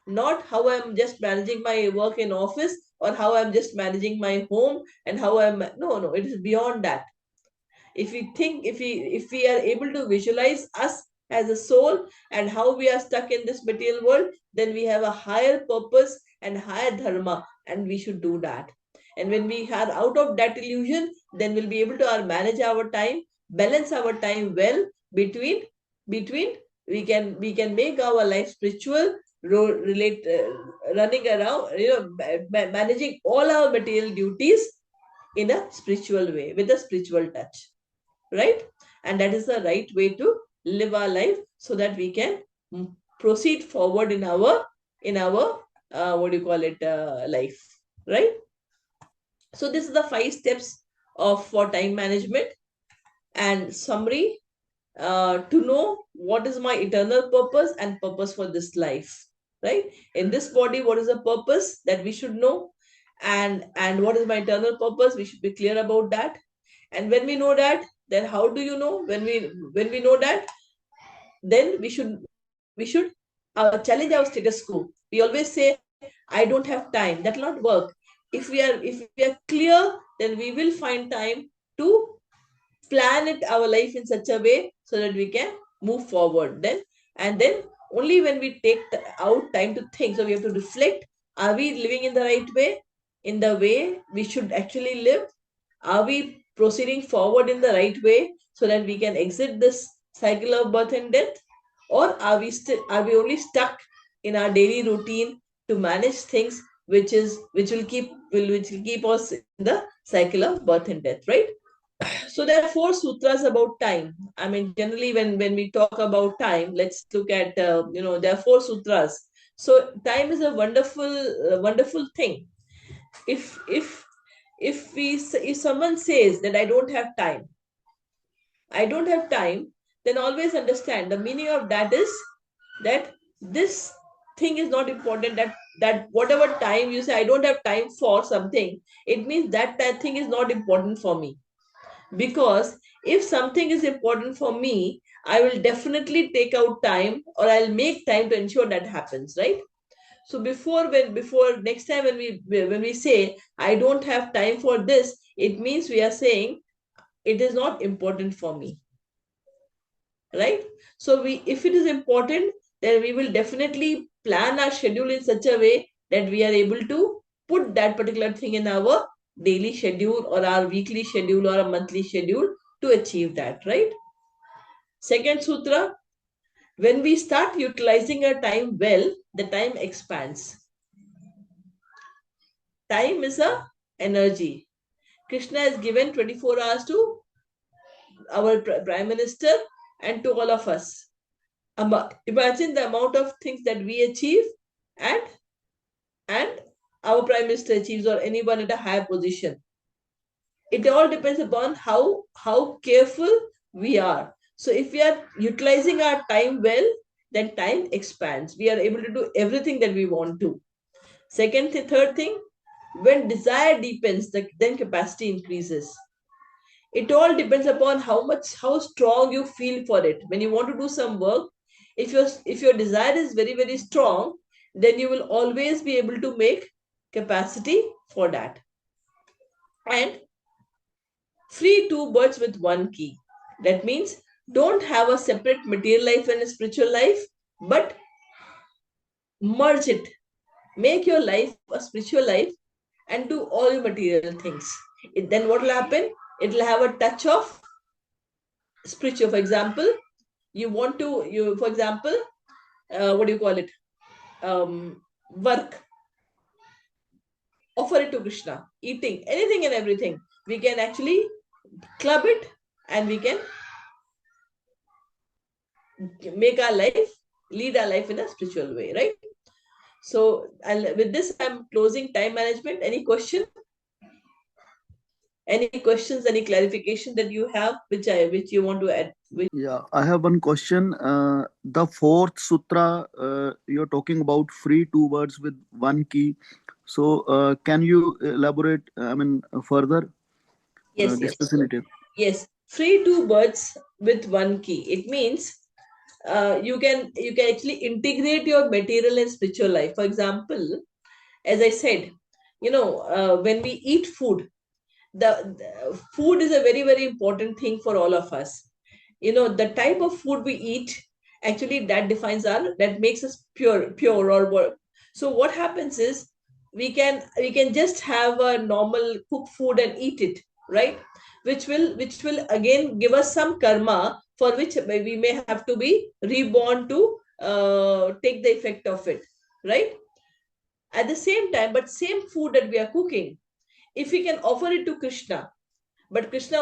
not how I'm just managing my work in office, or how I'm just managing my home, and how I'm no, it is beyond that. If we think, if we are able to visualize us as a soul and how we are stuck in this material world, then we have a higher purpose and higher dharma, and we should do that. And when we are out of that illusion, then we'll be able to manage our time, balance our time well between we can make our life spiritual, relate running around, managing all our material duties in a spiritual way, with a spiritual touch. Right? And that is the right way to live our life, so that we can proceed forward in our what do you call it, life. Right? So this is the 5 steps of for time management. And summary, to know what is my eternal purpose and purpose for this life. Right? In this body, what is the purpose that we should know, and what is my eternal purpose, we should be clear about that. And when we know that, then how do you know? When we know that, then we should challenge our status quo. We always say, I don't have time. That will not work. If we are clear, then we will find time to plan it our life in such a way, so that we can move forward. Then only when we take out time to think, so we have to reflect, are we living in the right way, in the way we should actually live? Are we proceeding forward in the right way, so that we can exit this cycle of birth and death? Or are we only stuck in our daily routine to manage things which will keep us in the cycle of birth and death, right? So there are four sutras about time. I mean, generally, when we talk about time, let's look at there are four sutras. So time is a wonderful thing. If if if we if someone says that I don't have time, then always understand the meaning of that is that this thing is not important. That whatever time you say I don't have time for something, it means that thing is not important for me. Because if something is important for me, I will definitely take out time, or I'll make time to ensure that happens, right? So before next time when we say I don't have time for this, it means we are saying it is not important for me, right? So we if it is important, then we will definitely plan our schedule in such a way that we are able to put that particular thing in our daily schedule or our weekly schedule or a monthly schedule to achieve that, right? Second sutra: when we start utilizing our time well, the time expands. Time is a energy. Krishna has given 24 hours to our prime minister and to all of us. Imagine the amount of things that we achieve, and and our prime minister achieves, or anyone at a higher position. It all depends upon how careful we are. So if we are utilizing our time well, then time expands. We are able to do everything that we want to. Third thing, when desire deepens, then capacity increases. It all depends upon how strong you feel for it. When you want to do some work, if your desire is very very strong, then you will always be able to make capacity for that. And free two birds with one key. That means don't have a separate material life and a spiritual life, but merge it. Make your life a spiritual life and do all your material things. Then what will happen? It will have a touch of spiritual. For example, for example, what do you call it? Work. Offer it to Krishna. Eating, anything and everything. We can actually club it, and we can make our life, lead our life in a spiritual way, right? So, with this, I'm closing time management. Any question? Any questions? Any clarification that you have, which you want to add? Yeah, I have one question. The fourth sutra, you're talking about free two words with one key. So, can you elaborate? I mean, further Yes, yes, discuss in it. yes. Free two birds with one key. It means you can actually integrate your material and spiritual life. For example, as I said, when we eat food, the food is a very very important thing for all of us. The type of food we eat, actually that makes us pure or what. So what happens is, we can just have a normal cooked food and eat it, right? Which will again give us some karma, for which we may have to be reborn to take the effect of it, right? At the same time, but same food that we are cooking, if we can offer it to Krishna, but Krishna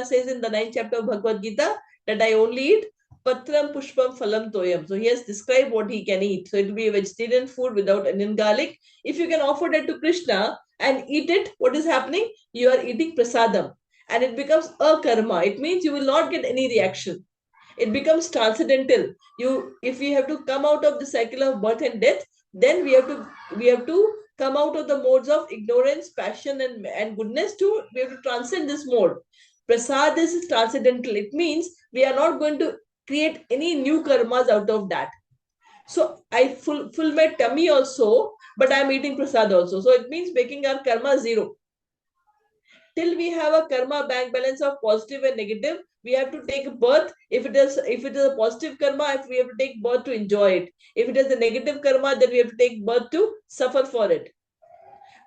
says in the ninth chapter of Bhagavad Gita that I only eat patram pushpam phalam toyam. So he has described what he can eat. So it will be a vegetarian food without onion garlic. If you can offer that to Krishna and eat it, what is happening? You are eating prasadam, and it becomes a karma. It means you will not get any reaction. It becomes transcendental. If we have to come out of the cycle of birth and death, then we have to come out of the modes of ignorance, passion, and goodness. We have to transcend this mode. Prasad is transcendental. It means we are not going to create any new karmas out of that. So I full my tummy also, but I'm eating prasad also, so it means making our karma zero. Till we have a karma bank balance of positive and negative, we have to take birth. If it is a positive karma, if we have to take birth to enjoy it. If it is a negative karma, then we have to take birth to suffer for it.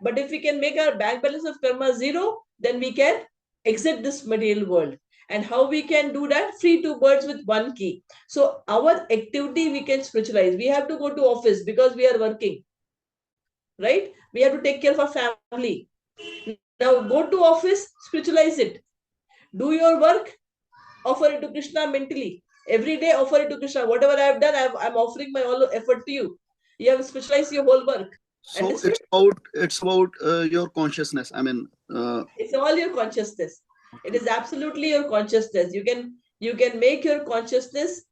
But if we can make our bank balance of karma zero, then we can exit this material world. And how we can do that? Free two birds with one key. So our activity we can spiritualize. We have to go to office because we are working. right? We have to take care of our family. Now go to office, spiritualize it. Do your work, offer it to Krishna mentally. Every day, offer it to Krishna. Whatever I have done, I'm offering my all effort to you. You have specialized your whole work. So Understood? it's about your consciousness. I mean, It's all your consciousness. It is absolutely your consciousness. You can make your consciousness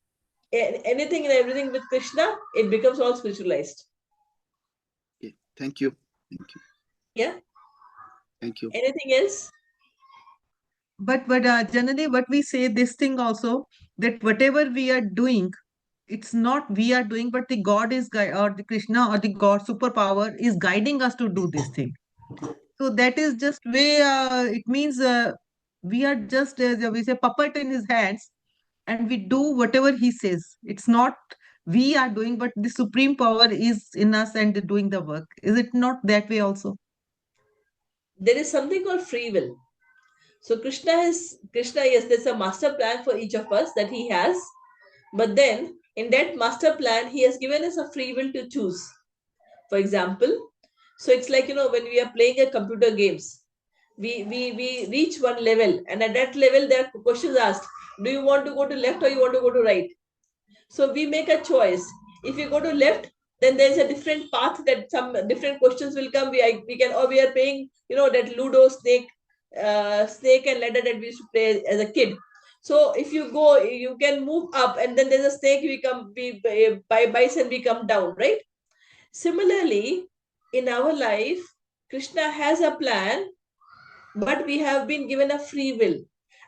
anything and everything with Krishna. It becomes all spiritualized. okay. Thank you. Thank you. Yeah. Thank you. Anything else? But generally, what we say this thing also, that whatever we are doing, it's not we are doing, but the God is or the Krishna or the God superpower is guiding us to do this thing. So that is just way. It means we are just we say puppet in his hands, and we do whatever he says. It's not we are doing, but the supreme power is in us and doing the work. Is it not that way also? There is something called free will. So Krishna, yes, there's a master plan for each of us that he has. But then in that master plan, he has given us a free will to choose. For example, so it's like, when we are playing a computer games, we reach one level, and at that level there are questions asked. Do you want to go to left or you want to go to right? So we make a choice. If you go to left, then there's a different path, that some different questions will come. We can, or we are playing, that Ludo snake and ladder that we used to play as a kid. So if you go, you can move up, and then there's a snake. We by bites and we come down, right? Similarly, in our life, Krishna has a plan, but we have been given a free will,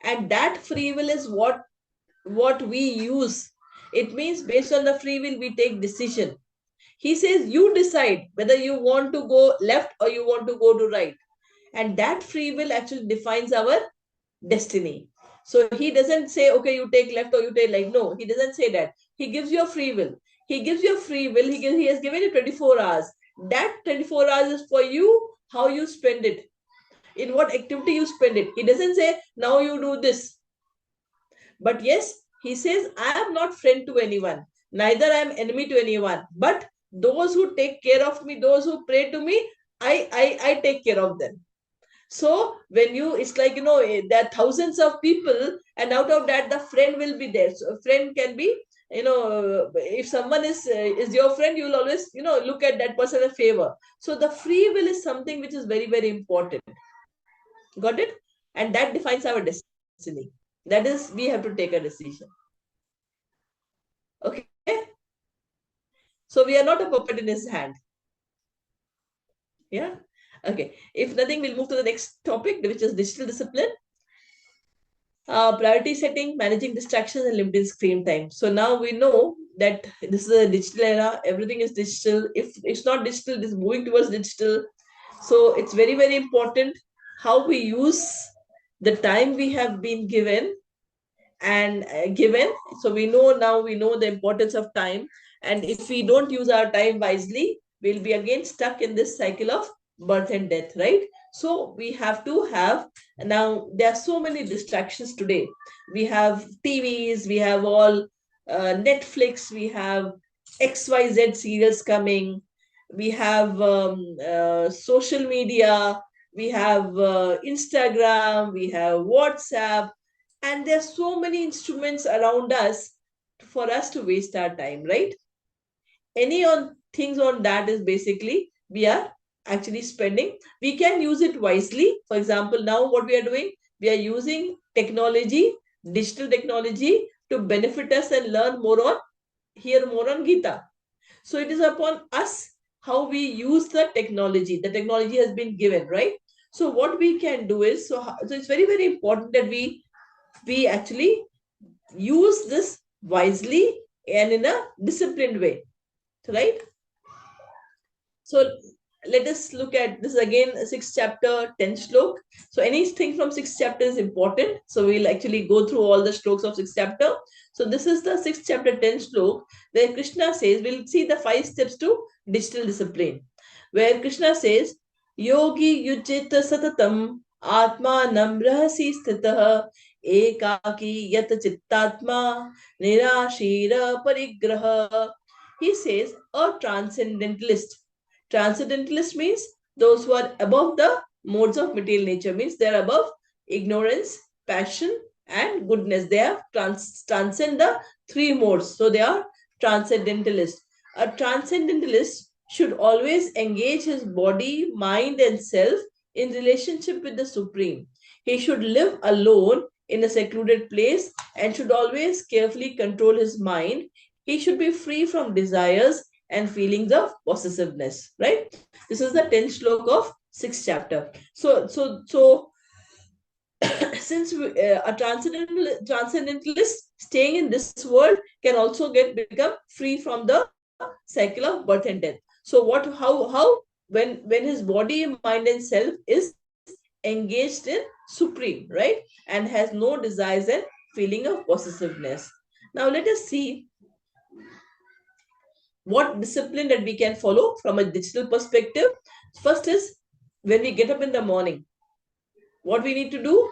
and that free will is what we use. It means based on the free will we take decision. He says you decide whether you want to go left or you want to go to right, and that free will actually defines our destiny. So he doesn't say, okay, you take left or you take right. No, he doesn't say that. He gives you a free will. He gives you a free will. He has given you 24 hours. That 24 hours is for you, how you spend it, in what activity you spend it. He doesn't say now you do this. But yes, he says, I am not friend to anyone, neither I am enemy to anyone. But those who take care of me, those who pray to me, I take care of them. So when it's like, there are thousands of people, and out of that, the friend will be there. So a friend can be, if someone is your friend, you will always, look at that person in favor. So the free will is something which is very, very important. Got it? And that defines our destiny. That is, we have to take a decision. Okay. So we are not a puppet in his hand. Yeah. Okay. If nothing, we'll move to the next topic, which is digital discipline. Priority setting, managing distractions, and limiting screen time. So now we know that this is a digital era. Everything is digital. If it's not digital, it is moving towards digital. So it's very, very important how we use the time we have been given. So we know the importance of time. And if we don't use our time wisely, we'll be again stuck in this cycle of birth and death, right? So we have to have, now there are so many distractions today. We have TVs, we have all Netflix, we have XYZ serials coming, we have social media, we have Instagram, we have WhatsApp, and there's so many instruments around us for us to waste our time, right? Any on things on that is basically we are actually spending. We can use it wisely. For example, now what we are doing, we are using technology, digital technology, to benefit us and learn more on, hear more on Gita. So it is upon us how we use the technology. The technology has been given, right? So what we can do is, so it's very, very important that we actually use this wisely and in a disciplined way, right? So let us look at this again, 6th chapter, 10th slok. So anything from 6th chapter is important. So we'll actually go through all the sloks of 6th chapter. So this is the 6th chapter, 10th slok, where Krishna says, we'll see the 5 steps to digital discipline, where Krishna says, Yogi yujita satatam atmanam rahasi sthitah ekaki yat chittatma nirashira parigraha. He says, a transcendentalist Transcendentalist means those who are above the modes of material nature, means they are above ignorance, passion, and goodness. They have transcend the three modes. So they are transcendentalist. A transcendentalist should always engage his body, mind, and self in relationship with the Supreme. He should live alone in a secluded place and should always carefully control his mind. He should be free from desires and feelings of possessiveness, right? This is the 10th slok of 6th chapter. So since a transcendentalist staying in this world can also become free from the cycle of birth and death. So what how when his body, mind, and self is engaged in Supreme, right, and has no desires and feeling of possessiveness. Now let us see what discipline that we can follow from a digital perspective. First is, when we get up in the morning, what we need to do?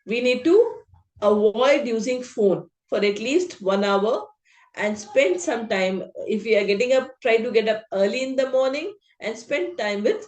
We need to avoid using phone for at least 1 hour and spend some time. If we are getting up, try to get up early in the morning and spend time with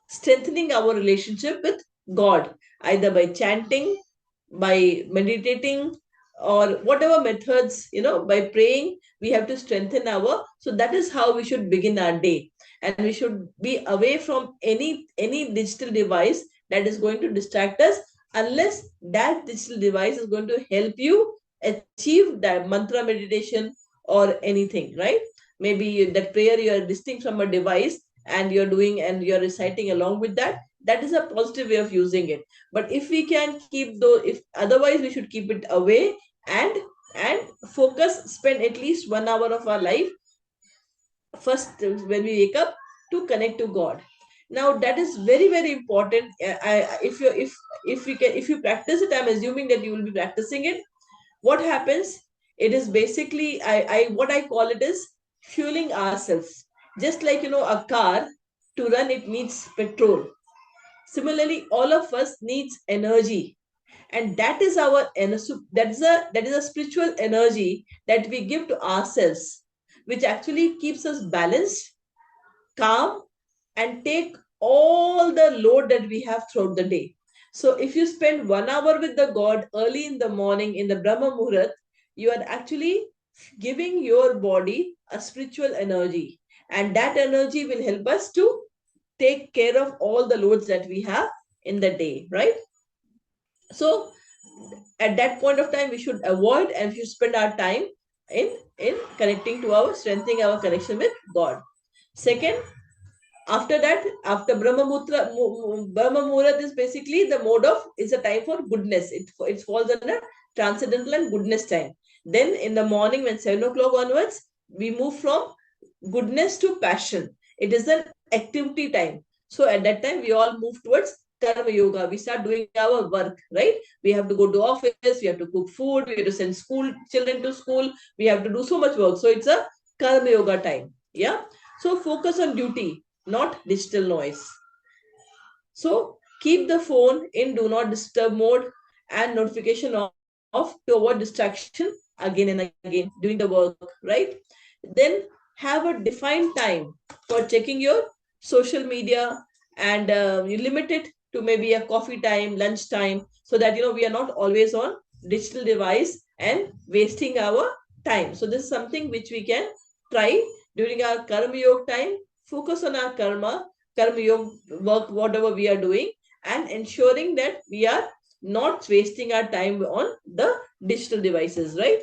strengthening our relationship with God, either by chanting, by meditating, or whatever methods, by praying. We have to strengthen our, so that is how we should begin our day. And we should be away from any digital device that is going to distract us, unless that digital device is going to help you achieve that mantra meditation or anything, right? Maybe that prayer you are listening from a device and you're doing and you're reciting along with that, that is a positive way of using it. But if we can keep those, if otherwise, we should keep it away and and focus, spend at least 1 hour of our life first when we wake up to connect to God. Now that is very very important. If you if we can, if you practice it, I'm assuming that you will be practicing it. What happens? It is basically, I what I call it is fueling ourselves. Just like, a car, to run it needs petrol. Similarly, all of us needs energy, and that is our that is a spiritual energy that we give to ourselves, which actually keeps us balanced, calm, and take all the load that we have throughout the day. So if you spend 1 hour with the God early in the morning in the Brahma Muhurat, you are actually giving your body a spiritual energy. And that energy will help us to take care of all the loads that we have in the day, right? So at that point of time, we should avoid and we should spend our time in connecting to our strengthening our connection with God. Second, after that, after Brahma Muhurat is basically the mode of, is a time for goodness. It falls under transcendental and goodness time. Then in the morning, when 7 o'clock onwards, we move from goodness to passion. It is an activity time. So at that time, we all move towards karma yoga. We start doing our work, right? We have to go to office, we have to cook food, we have to send school children to school, we have to do so much work. So it's a karma yoga time. Yeah. So focus on duty, not digital noise. So keep the phone in do not disturb mode and notification off to avoid distraction again and again during the work, right? Then have a defined time for checking your social media, and you limit it to maybe a coffee time, lunch time, so that we are not always on digital device and wasting our time. So this is something which we can try during our karma yoga time. Focus on our karma yoga work, whatever we are doing, and ensuring that we are not wasting our time on the digital devices, right?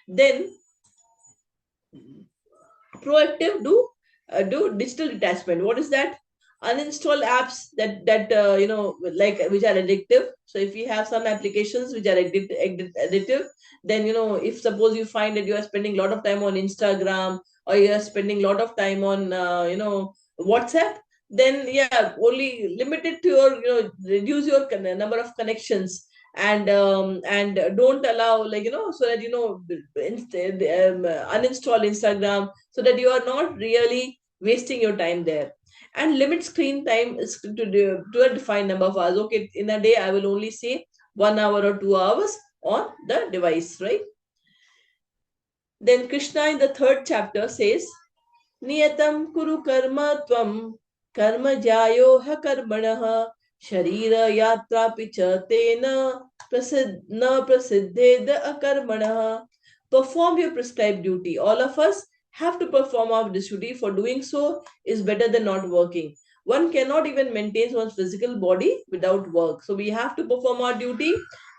Then proactive, do digital detachment. What is that? Uninstall apps that like, which are addictive. So if you have some applications which are addictive, then if suppose you find that you are spending a lot of time on Instagram, or you are spending a lot of time on WhatsApp, then yeah, only limit it to your, reduce your number of connections, and don't allow, like, so that uninstall Instagram, so that you are not really wasting your time there. And limit screen time is to a defined number of hours. Okay, in a day I will only say 1 hour or 2 hours on the device, right? Then Krishna in the third chapter says, नियतं कुरु कर्म त्वं कर्म ज्यायो ह कर्मणः शरीर यात्रापि च तेन न प्रसिद्धेद अकर्मणः. Perform your prescribed duty. All of us have to perform our duty. For doing so is better than not working. One cannot even maintain one's physical body without work. So we have to perform our duty.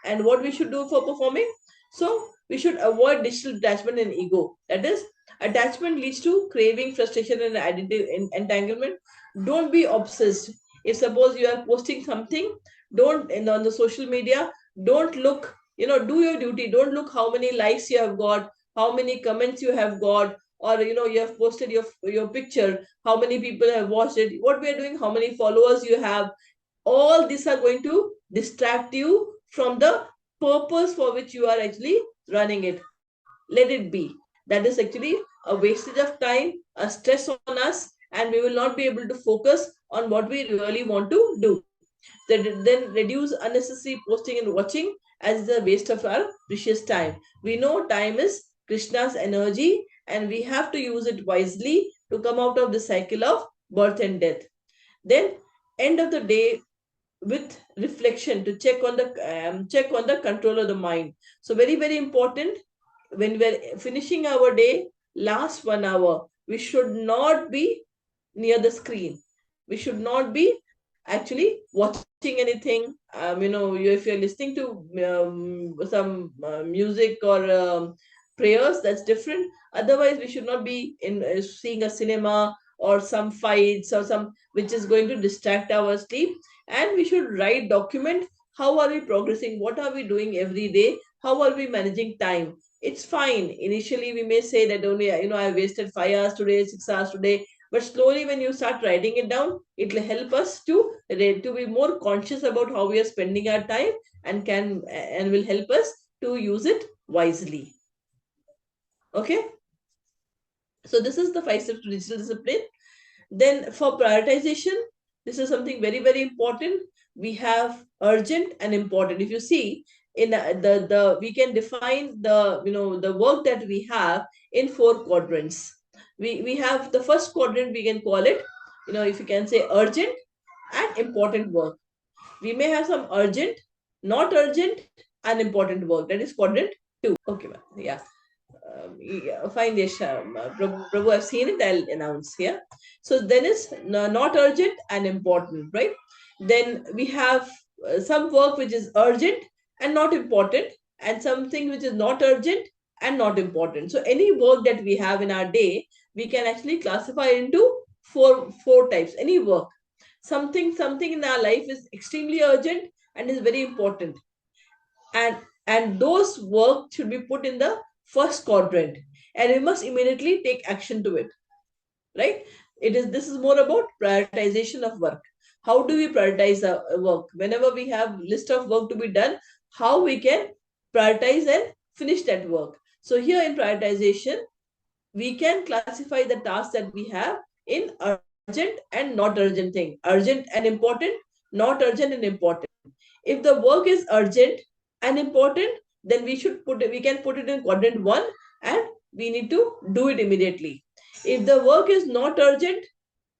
And what we should do for performing? So we should avoid digital attachment and ego. That is, attachment leads to craving, frustration, and identity entanglement. Don't be obsessed. If suppose you are posting something, don't on the social media, don't look, do your duty. Don't look how many likes you have got, how many comments you have got, or you have posted your picture, how many people have watched it, what we are doing, how many followers you have. All these are going to distract you from the purpose for which you are actually running it. Let it be. That is actually a wastage of time, a stress on us, and we will not be able to focus on what we really want to do. Then reduce unnecessary posting and watching, as is a waste of our precious time. We know time is Krishna's energy, and we have to use it wisely to come out of the cycle of birth and death. Then end of the day with reflection to check on the control of the mind. So very important, when we're finishing our day, last 1 hour, we should not be near the screen. We should not be actually watching anything. If you're listening to some music or prayers, that's different. Otherwise, we should not be in seeing a cinema or some fights or some which is going to distract our sleep. And we should write, document, how are we progressing, what are we doing every day, how are we managing time. It's fine. Initially, we may say that only, I wasted 5 hours today, 6 hours today. But slowly, when you start writing it down, it will help us to be more conscious about how we are spending our time, and will help us to use it wisely. Okay. So this is the 5 steps to digital discipline. Then for prioritization, this is something very important. We have urgent and important. If you see in the we can define the work that we have in 4 quadrants. We have the first quadrant, we can call it, if you can say, urgent and important work. We may have some urgent, not urgent, and important work. That is quadrant 2. Okay, ma'am. Yeah. Fine, yes, Prabhu, I've seen it. I'll announce here. So then is not urgent and important, right? Then we have some work which is urgent and not important, and something which is not urgent and not important. So any work that we have in our day, we can actually classify into four types. Any work, something in our life is extremely urgent and is very important, and those work should be put in the first quadrant, and we must immediately take action to it, right? This is more about prioritization of work. How do we prioritize our work? Whenever we have list of work to be done, how we can prioritize and finish that work. So here in prioritization, we can classify the tasks that we have in urgent and not urgent thing. Urgent and important, not urgent and important. If the work is urgent and important, then we can put it in quadrant 1, and we need to do it immediately. If the work is not urgent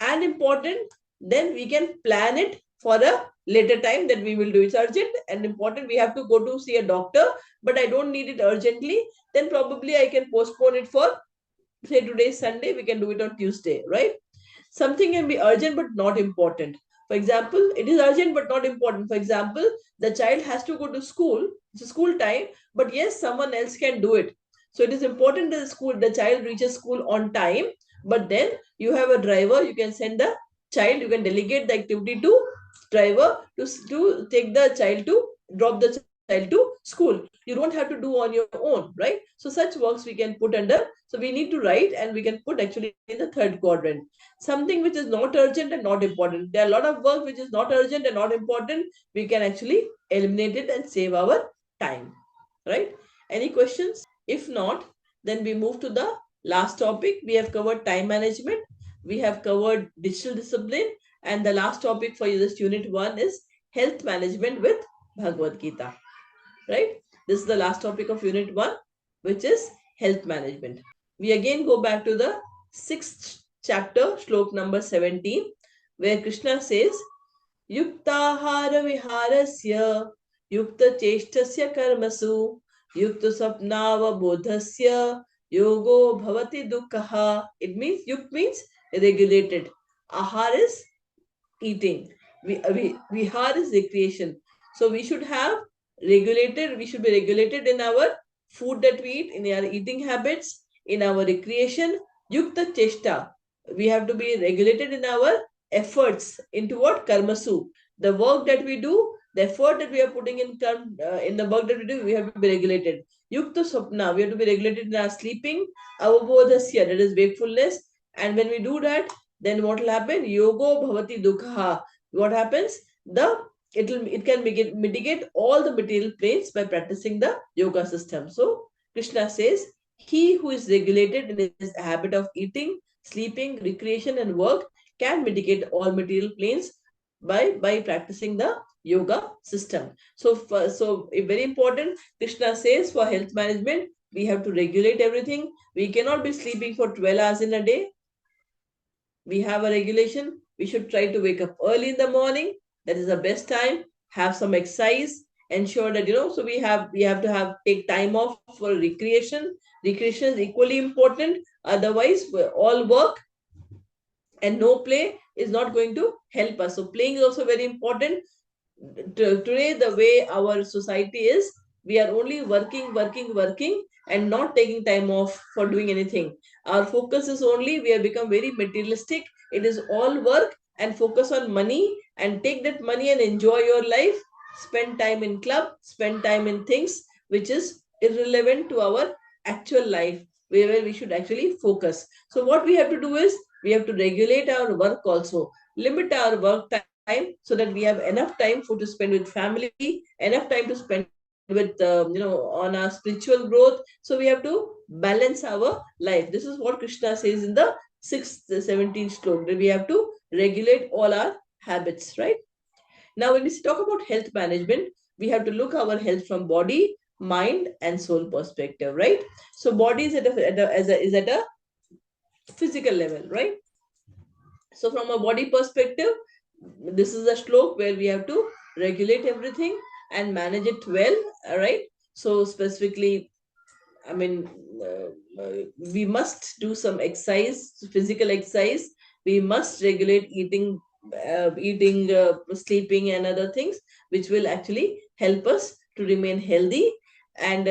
and important, then we can plan it for a later time that we will do. It's urgent and important, we have to go to see a doctor, but I don't need it urgently, then probably I can postpone it for, say, today is Sunday, we can do it on Tuesday, right? Something can be urgent but not important. For example, it is urgent but not important. For example, the child has to go to school, it's a school time, but yes, someone else can do it. So it is important that the child reaches school on time, but then you have a driver, you can send the child, you can delegate the activity to driver to take the child to drop the child to school. You don't have to do on your own, right? So such works we can put under. So we need to write, and we can put actually in the third quadrant. Something which is not urgent and not important. There are a lot of work which is not urgent and not important. We can actually eliminate it and save our time, right? Any questions? If not, then we move to the last topic. We have covered time management, we have covered digital discipline, and the last topic for this unit 1 is health management with Bhagavad Gita, right? This is the last topic of unit 1, which is health management. We again go back to the sixth chapter, shlok number 17, where Krishna says, Yuktahara viharasya, yukta cheshtasya karmasu, yukta sapnava bodhasya, yogo bhavati dukkaha. It means, yuk means regulated. Ahar is eating. Vihar is recreation. So we should have regulated, we should be regulated in our food that we eat, in our eating habits, in our recreation. Yukta chesta. We have to be regulated in our efforts into what? Karmasu. The work that we do, the effort that we are putting in the work that we do, we have to be regulated. Yukta swapna. We have to be regulated in our sleeping. Avabodhasya, that is wakefulness. And when we do that, then what will happen? Yogo bhavati dukha. What happens? It can mitigate all the material planes by practicing the yoga system. So Krishna says, he who is regulated in his habit of eating, sleeping, recreation, and work can mitigate all material planes by practicing the yoga system. So very important. Krishna says for health management, we have to regulate everything. We cannot be sleeping for 12 hours in a day. We have a regulation. We should try to wake up early in the morning. That is the best time. Have some exercise. Ensure that so we have to have take time off for recreation. Recreation is equally important. Otherwise, all work and no play is not going to help us. So playing is also very important. Today, the way our society is, we are only working, and not taking time off for doing anything. Our focus is only, we have become very materialistic. It is all work and focus on money, and take that money and enjoy your life. Spend time in club, spend time in things which is irrelevant to our actual life, where we should actually focus. So what we have to do is, we have to regulate our work also, limit our work time, so that we have enough time to spend with family, enough time to spend with on our spiritual growth. So we have to balance our life. This is what Krishna says in the 6th 17th stroke, that we have to regulate all our habits, right? Now when we talk about health management, we have to look our health from body, mind, and soul perspective, right? So body is is at a physical level, right? So from a body perspective, this is a stroke where we have to regulate everything and manage it well. All right. So specifically, I mean, we must do some exercise, physical exercise. We must regulate sleeping, and other things, which will actually help us to remain healthy and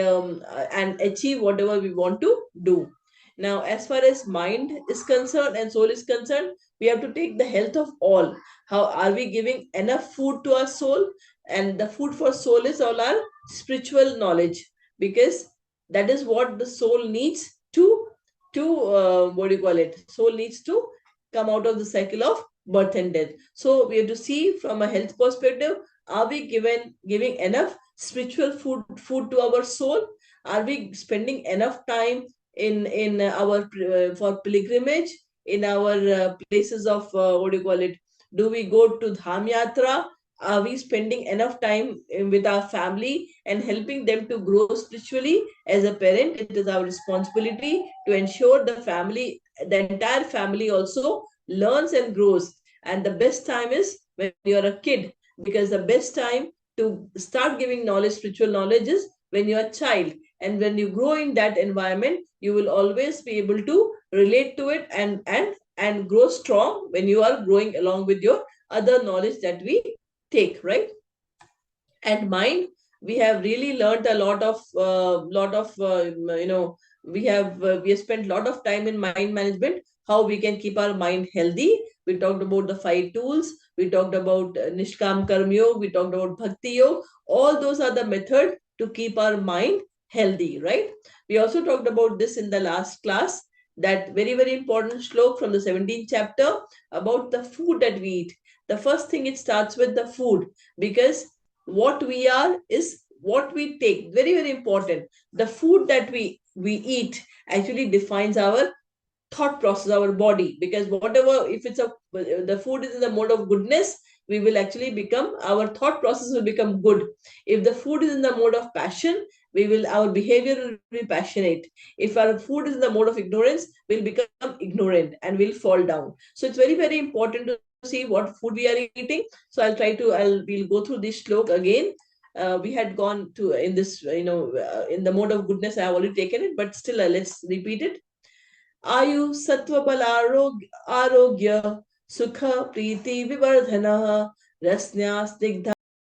achieve whatever we want to do. Now, as far as mind is concerned and soul is concerned, we have to take the health of all. How are we giving enough food to our soul? And the food for soul is all our spiritual knowledge, because that is what the soul needs to what do you call it? Soul needs to come out of the cycle of birth and death. So we have to see from a health perspective, are we giving enough spiritual food to our soul? Are we spending enough time in our for pilgrimage, in our places of what do you call it? Do we go to dham yatra? Are we spending enough time with our family and helping them to grow spiritually? As a parent, it is our responsibility to ensure the entire family also learns and grows. And the best time is when you're a kid, because the best time to start giving knowledge, spiritual knowledge, is when you're a child. And when you grow in that environment, you will always be able to relate to it and grow strong when you are growing along with your other knowledge that we take, right? And mind, we have really learned a lot of we have spent a lot of time in mind management, how we can keep our mind healthy. We talked about the 5 tools, we talked about nishkam karma yoga, we talked about bhakti yoga. All those are the method to keep our mind healthy, right? We also talked about this in the last class, that very very important shlok from the 17th chapter, about the food that we eat. The first thing, it starts with the food, because what we are is what we take. Very very important. The food that we eat actually defines our thought process, our body. Because whatever, if it's a the food is in the mode of goodness, we will actually become, our thought process will become good. If the food is in the mode of passion, our behavior will be passionate. If our food is in the mode of ignorance, we'll become ignorant and we'll fall down. So it's very, very important to see what food we are eating. So we'll go through this shlok again. We had gone to in this, in the mode of goodness. I have already taken it, but still, let's repeat it. आयु सत्वबल आरोग्य सुख प्रीति विवर्धन रस्न्या स्निग्धा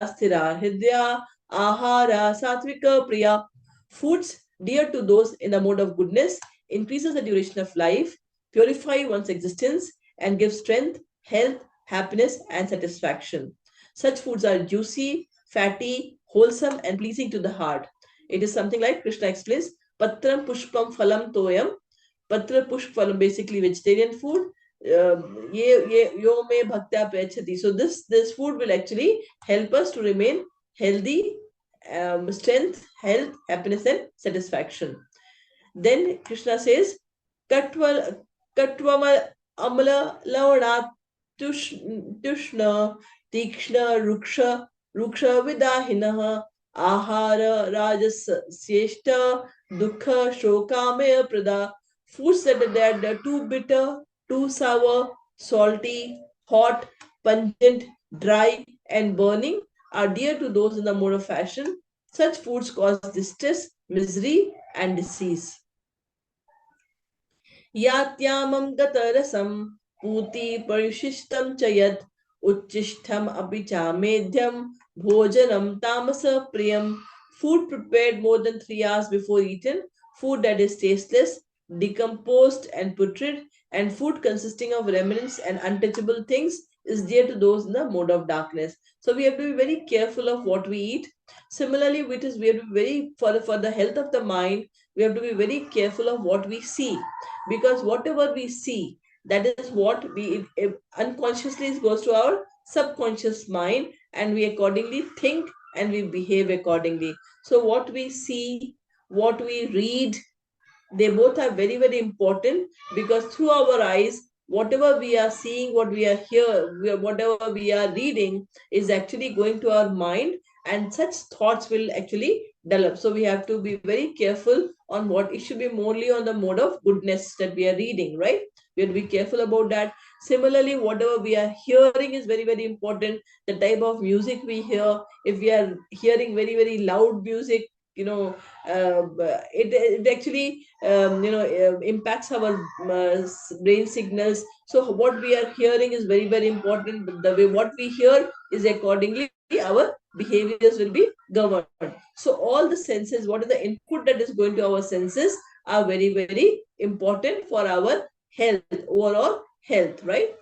स्थिरा हृदया ahara satvika priya. Foods dear to those in the mode of goodness increases the duration of life, purify one's existence, and give strength, health, happiness, and satisfaction. Such foods are juicy, fatty, wholesome, and pleasing to the heart. It is something like Krishna explains, patram pushpam phalam toyam. पत्र पुष्प फल, basically vegetarian food. ये यो में भक्त्या प्रयच्छति. So this food will actually help us to remain healthy, strength, health, happiness, and satisfaction. Then Krishna says, katva katvam amla lavanat tushna tikshna ruksha vidahinah ahara rajas seshta dukha shokamaya prada. Foods that are too bitter, too sour, salty, hot, pungent, dry, and burning are dear to those in the mode of fashion. Such foods cause distress, misery, and disease. यात्यामं गतरसं पूति परिशिष्टं च यत् उच्छिष्टम् अपि चामेध्यं भोजनं तामस प्रियम. Food prepared more than 3 hours before eaten, food that is tasteless, decomposed, and putrid, and food consisting of remnants and untouchable things is dear to those in the mode of darkness. So we have to be very careful of what we eat. Similarly, we have to be very, for the health of the mind, we have to be very careful of what we see, because whatever we see, that is what it unconsciously goes to our subconscious mind, and we accordingly think and we behave accordingly. So what we see, what we read, they both are very, very important, because through our eyes, whatever we are seeing, what we are whatever we are reading is actually going to our mind, and such thoughts will actually develop. So we have to be very careful on what it should be, morely on the mode of goodness that we are reading, right? We have to be careful about that. Similarly, whatever we are hearing is very, very important. The type of music we hear, if we are hearing very, very loud music, it actually impacts our brain signals. So what we are hearing is very, very important. The way what we hear is accordingly our behaviors will be governed. So all the senses, what is the input that is going to our senses, are very, very important for our health, overall health, right?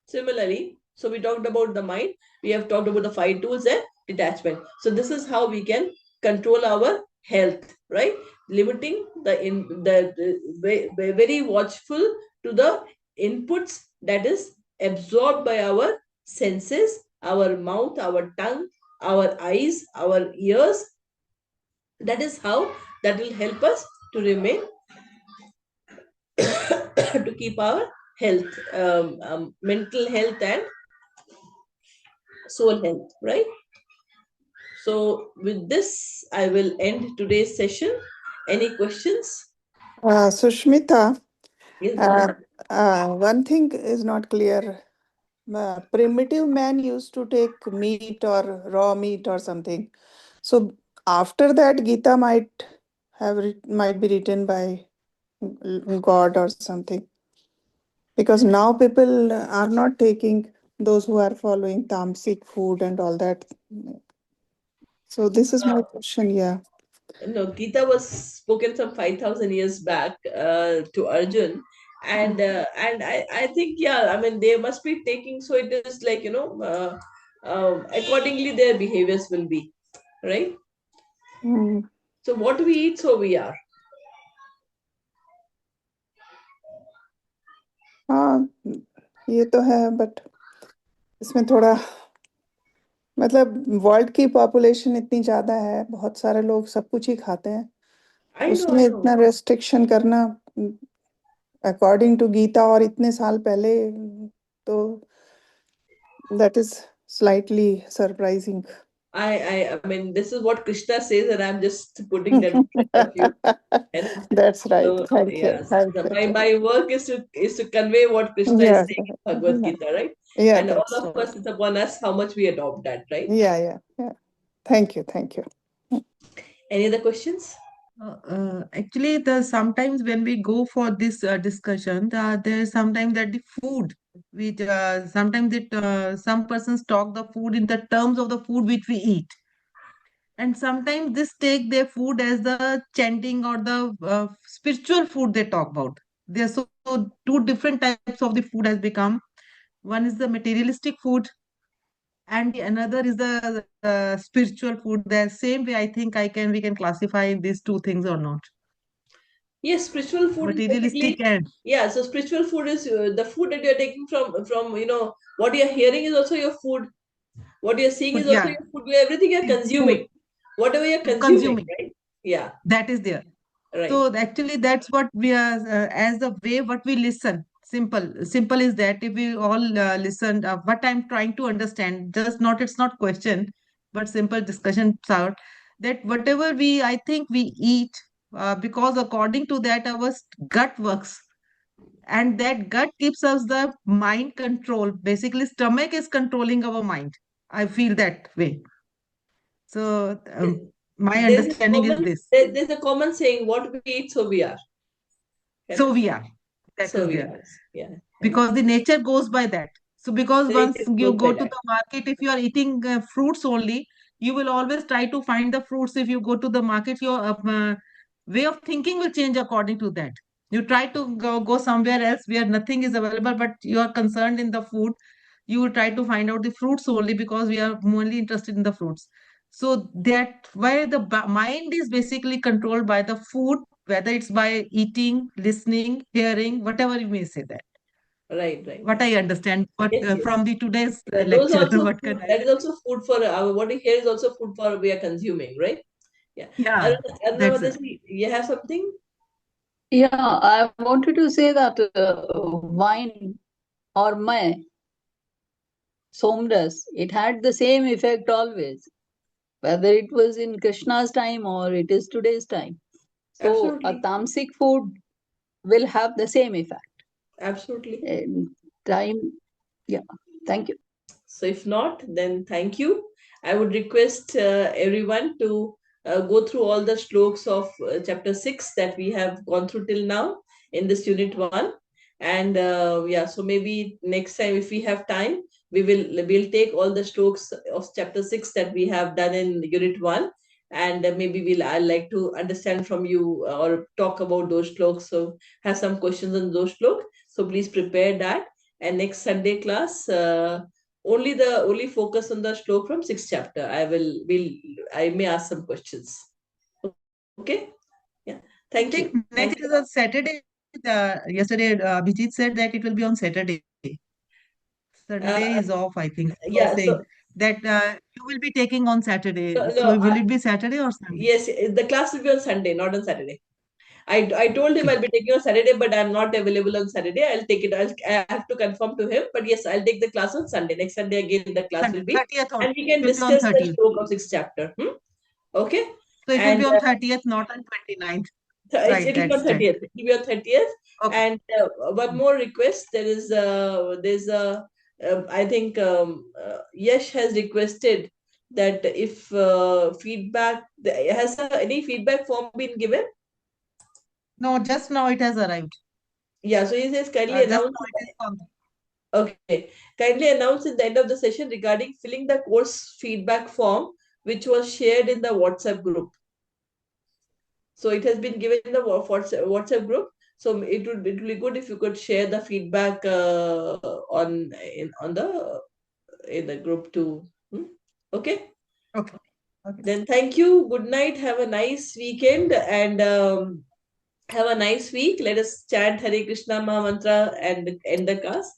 Similarly, so we talked about the mind, we have talked about the 5 tools and detachment. So this is how we can control our health, right? Limiting the very watchful to the inputs that is absorbed by our senses, our mouth, our tongue, our eyes, our ears. That is how that will help us to remain to keep our health, mental health and soul health, right? So with this, I will end today's session. Any questions? Sushmita, Yes, ma'am. one thing is not clear. Primitive man used to take meat or raw meat or something. So after that, Gita might be written by God or something. Because now people are not taking, those who are following tamasic food and all that. So this is my question. Yeah. No, Gita was spoken some 5,000 years back to Arjun. And I think, yeah, I mean, they must be taking, so it is like, accordingly their behaviors will be, right? Mm. So what we eat, so we are. हाँ, ये तो है, but इसमें थोड़ा, मतलब world की population इतनी ज्यादा है, बहुत सारे लोग सब कुछ ही खाते हैं, I know, उसमें I इतना know. रेस्ट्रिक्शन करना अकॉर्डिंग टू गीता और इतने साल पहले, तो that is slightly surprising. I mean, this is what Krishna says, and I'm just putting that in front of you. And That's right. so, Thank you. yes, Thank you. my work is to convey what Krishna is Yeah. saying in Bhagavad Gita, right? Yeah, And all that's of right. us, it's upon us how much we adopt that, right? Yeah. Thank you. Thank you. Any other questions? Actually, the sometimes when we go for this discussion, there's sometimes that the food, which sometimes some persons talk the food in the terms of the food which we eat, and sometimes this take their food as the chanting or the spiritual food they talk about. There are so two different types of the food has become. One is the materialistic food, and the another is the spiritual food. The same way, I think we can classify these two things or not. Yes, spiritual food is Materialistic basically, and yeah. So spiritual food is the food that you're taking from what you're hearing is also your food. What you're seeing is food, also yeah, your food. Everything you're the food consuming, whatever you're consuming, consuming, right? Yeah, that is there. right, So actually, that's what we are as the way what we listen. Simple is that if we all listen, what I'm trying to understand, just not it's not question, but simple discussion out that whatever I think we eat, because according to that our gut works, and that gut keeps us the mind control. Basically, stomach is controlling our mind. I feel that way. So my there's a understanding is common this. there's a common saying: "What we eat, so we are." So Correct? we are. That So is we there. are. Yeah, yeah. Because the nature goes by that. So because It once just you goes by go to that. the market, if you are eating fruits only, you will always try to find the fruits. If you go to the market, your way of thinking will change according to that. You try to go somewhere else where nothing is available, but you are concerned in the food. You will try to find out the fruits only because we are mainly interested in the fruits. So that why the mind is basically controlled by the food, whether it's by eating, listening, hearing, whatever you may say that. Right, right, What right. I understand, but Yes, yes. from the today's Yeah, those are lecture, also what food. can I? That is also food for what you hear is also food for we are consuming, right? Yeah. Yeah, that's it. Arunavati, you have something? Yeah, I wanted to say that wine or may, somras, it had the same effect always, whether it was in Krishna's time or it is today's time. So a Absolutely. tamasic food will have the same effect. Absolutely. And time, yeah, thank you. So if not, then thank you. I would request everyone to go through all the shloks of chapter 6 that we have gone through till now in this unit 1. And yeah, so maybe next time if we have time, we'll take all the shloks of chapter 6 that we have done in unit 1, and maybe I'd like to understand from you or talk about those shloks. So have some questions on those shloks. So please prepare that. And next Sunday class, only focus on the shlok from sixth chapter. I may ask some questions. Okay? Yeah. I Thank think you. next is on Saturday. Yesterday, Abhijit said that it will be on Saturday. Uh, Sunday is off, I think. He was yeah. saying So that you will be taking on Saturday. no, So no, will it be Saturday or Sunday? yes, the class will be on Sunday, not on Saturday. I told him Okay. I'll be taking on Saturday, but I'm not available on Saturday. I'll take it. I have to confirm to him. But yes, I'll take the class on Sunday. Next Sunday again, the class Sunday, will be, 30th only. and we It can will be on discuss the 30th. shlok of sixth chapter. Okay. So it will And be on 30th, not on 29th. Right, it'll be on that's right. 30th. It'll be on 30th. Okay. And one more request. There's a I think Yash has requested that if feedback has any feedback form been given. No, just now it has arrived. Yeah, so he says kindly Just announce. now it is come. Okay, kindly announce at the end of the session regarding filling the course feedback form which was shared in the WhatsApp group. So it has been given in the WhatsApp group. So it would be good if you could share the feedback in the group too. Okay. Okay. Okay. Then thank you. Good night. Have a nice weekend and have a nice week. Let us chant Hare Krishna Maha Mantra and end the class.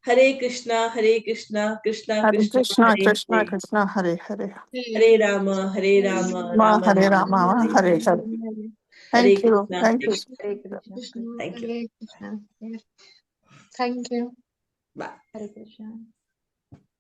Hare Krishna, Hare Krishna, Krishna Hare Krishna, Krishna, Hare Krishna Hare, Krishna, Hare Hare. Hare Rama, Hare Rama, Rama Hare Rama, Rama, Hare Hare Hare. Hare Thank you. Krishna, Thank Hare you. Krishna. Hare Krishna. Krishna, Thank you. Hare Krishna. Yes. Thank you. Bye. Hare Krishna.